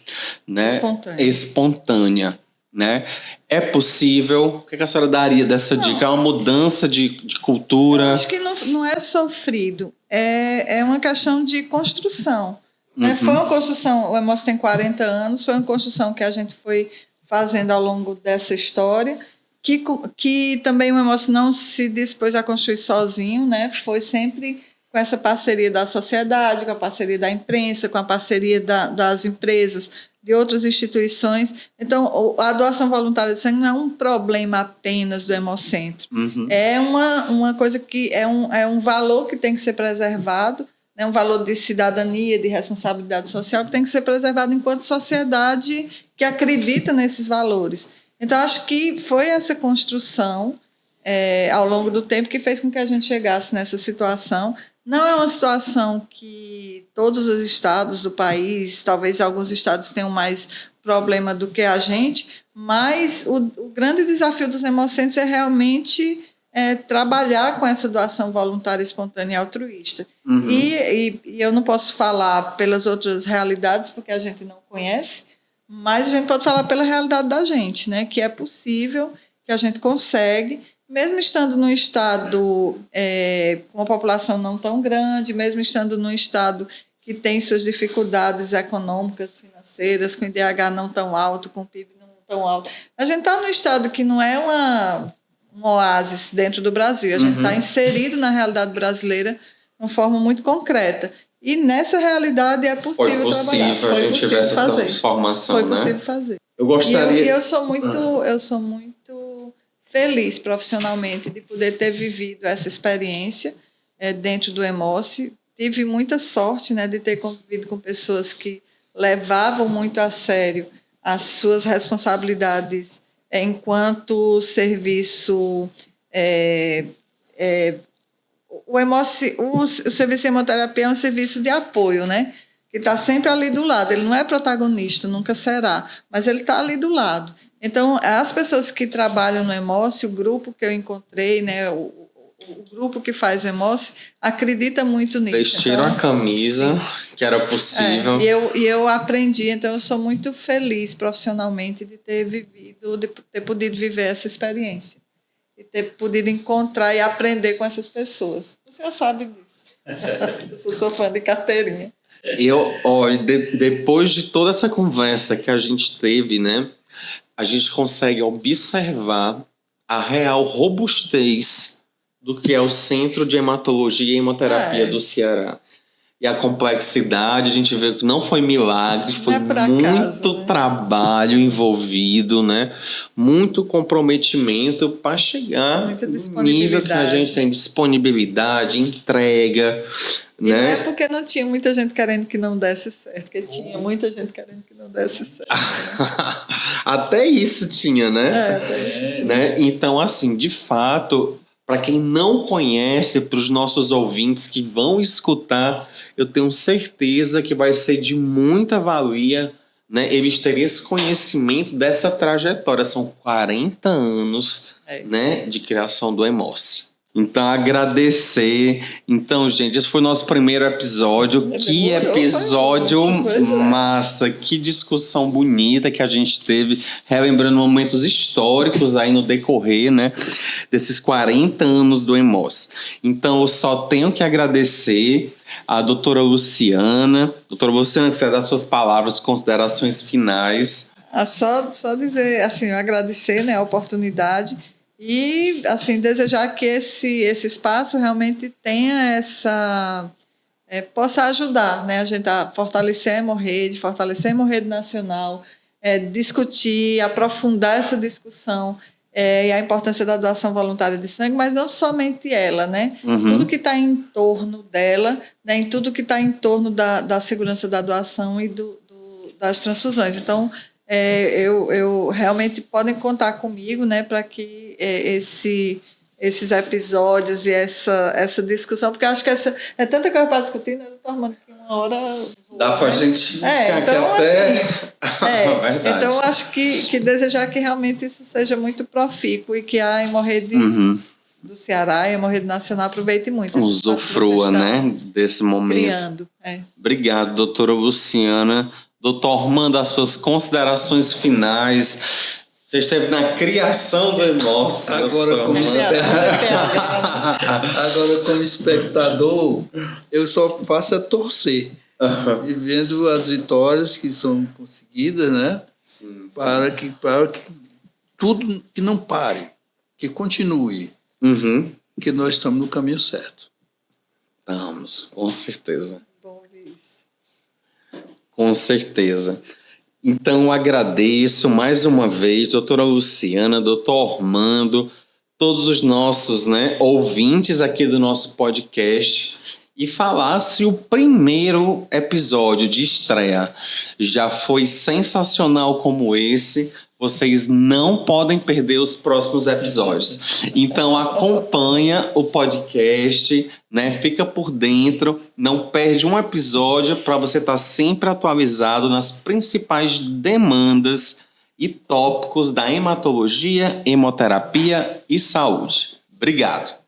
S4: né, espontânea, né? É possível? O que a senhora daria dessa dica? É uma mudança de cultura?
S2: Eu acho que não é sofrido, é uma questão de construção. Né? Foi uma construção, o Hemossi tem 40 anos, foi uma construção que a gente foi fazendo ao longo dessa história, que também o Hemossi não se dispôs a construir sozinho, né? Foi sempre com essa parceria da sociedade, com a parceria da imprensa, com a parceria das empresas, de outras instituições. Então, a doação voluntária de sangue não é um problema apenas do Hemocentro. É uma coisa que é um valor que tem que ser preservado, né? Um valor de cidadania, de responsabilidade social que tem que ser preservado enquanto sociedade que acredita nesses valores. Então, acho que foi essa construção ao longo do tempo que fez com que a gente chegasse nessa situação. Não é uma situação que todos os estados do país, talvez alguns estados tenham mais problema do que a gente, mas o grande desafio dos hemocentros é realmente trabalhar com essa doação voluntária, espontânea e altruísta.
S4: Uhum.
S2: E eu não posso falar pelas outras realidades, porque a gente não conhece, mas a gente pode falar pela realidade da gente, né? Que é possível, que a gente consegue, mesmo estando num estado com uma população não tão grande, mesmo estando num estado que tem suas dificuldades econômicas, financeiras, com IDH não tão alto, com PIB não tão alto. A gente está num estado que não é um oásis dentro do Brasil, a gente está inserido na realidade brasileira de uma forma muito concreta. E nessa realidade é possível trabalhar.
S4: Foi possível a gente tiver essa transformação,
S2: Foi possível fazer.
S4: Eu gostaria...
S2: E eu sou muito feliz profissionalmente de poder ter vivido essa experiência dentro do EMOCE. Tive muita sorte, né, de ter convivido com pessoas que levavam muito a sério as suas responsabilidades enquanto serviço. O EMOCE, o serviço de hemoterapia é um serviço de apoio, né, que está sempre ali do lado. Ele não é protagonista, nunca será, mas ele está ali do lado. Então, as pessoas que trabalham no EMOCE, o grupo que eu encontrei, né, o grupo que faz o EMOCE, acredita muito nisso.
S4: Vestiram a camisa, que era possível.
S2: E eu aprendi, então eu sou muito feliz profissionalmente de ter vivido, de ter podido viver essa experiência. E ter podido encontrar e aprender com essas pessoas. O senhor sabe disso. Eu sou fã de carteirinha.
S4: Depois de toda essa conversa que a gente teve, né, a gente consegue observar a real robustez do que é o Centro de Hematologia e Hemoterapia do Ceará. E a complexidade, a gente vê que não foi milagre, foi muito trabalho envolvido, né? Muito comprometimento para chegar no nível que a gente tem, disponibilidade, entrega.
S2: E
S4: né?
S2: não é porque não tinha muita gente querendo que não desse certo, porque tinha muita gente querendo que não desse certo. Né?
S4: Até isso tinha, né?
S2: Até isso tinha.
S4: Né? Então, assim, de fato, para quem não conhece, para os nossos ouvintes que vão escutar, eu tenho certeza que vai ser de muita valia, né, eles terem esse conhecimento dessa trajetória. São 40 anos né, de criação do EMOCE. Então, agradecer. Então, gente, esse foi o nosso primeiro episódio. Que episódio massa, que discussão bonita que a gente teve, relembrando momentos históricos aí no decorrer, né, desses 40 anos do EMOCE. Então, eu só tenho que agradecer a doutora Luciana. Doutora Luciana, que você dá suas palavras, considerações finais.
S2: Só dizer, assim, agradecer, né, a oportunidade e, assim, desejar que esse espaço realmente tenha essa... possa ajudar, né, a gente a fortalecer a hemorrede, fortalecer a hemorrede nacional, discutir, aprofundar essa discussão, e a importância da doação voluntária de sangue, mas não somente ela, né? Tudo que está em torno dela, né? Em tudo que está em torno da segurança da doação e das transfusões. Então, eu realmente podem contar comigo, né? Para que esses episódios e essa discussão, porque eu acho que é tanta coisa para discutir, né, doutor Armando, que uma hora...
S4: Dá para a gente ficar
S2: então,
S4: aqui até...
S2: Assim, então, eu acho que desejar que realmente isso seja muito profícuo e que a hemorrede do Ceará, a hemorrede nacional, aproveite muito.
S4: Usufrua, né, desse momento.
S2: Criando.
S4: Obrigado, doutora Luciana. Doutor Armando, as suas considerações finais. Você esteve na criação do EMOCE.
S3: Agora, como espectador, eu só faço torcer. E vendo as vitórias que são conseguidas, né?
S4: Sim.
S3: Para que tudo que não pare, que continue, que nós estamos no caminho certo.
S4: Vamos, com certeza.
S2: Bom isso.
S4: Com certeza. Então, agradeço mais uma vez, doutora Luciana, doutor Armando, todos os nossos, né, ouvintes aqui do nosso podcast. E falar se o primeiro episódio de estreia já foi sensacional como esse, vocês não podem perder os próximos episódios. Então acompanha o podcast, né? Fica por dentro, não perde um episódio para você estar sempre atualizado nas principais demandas e tópicos da hematologia, hemoterapia e saúde. Obrigado.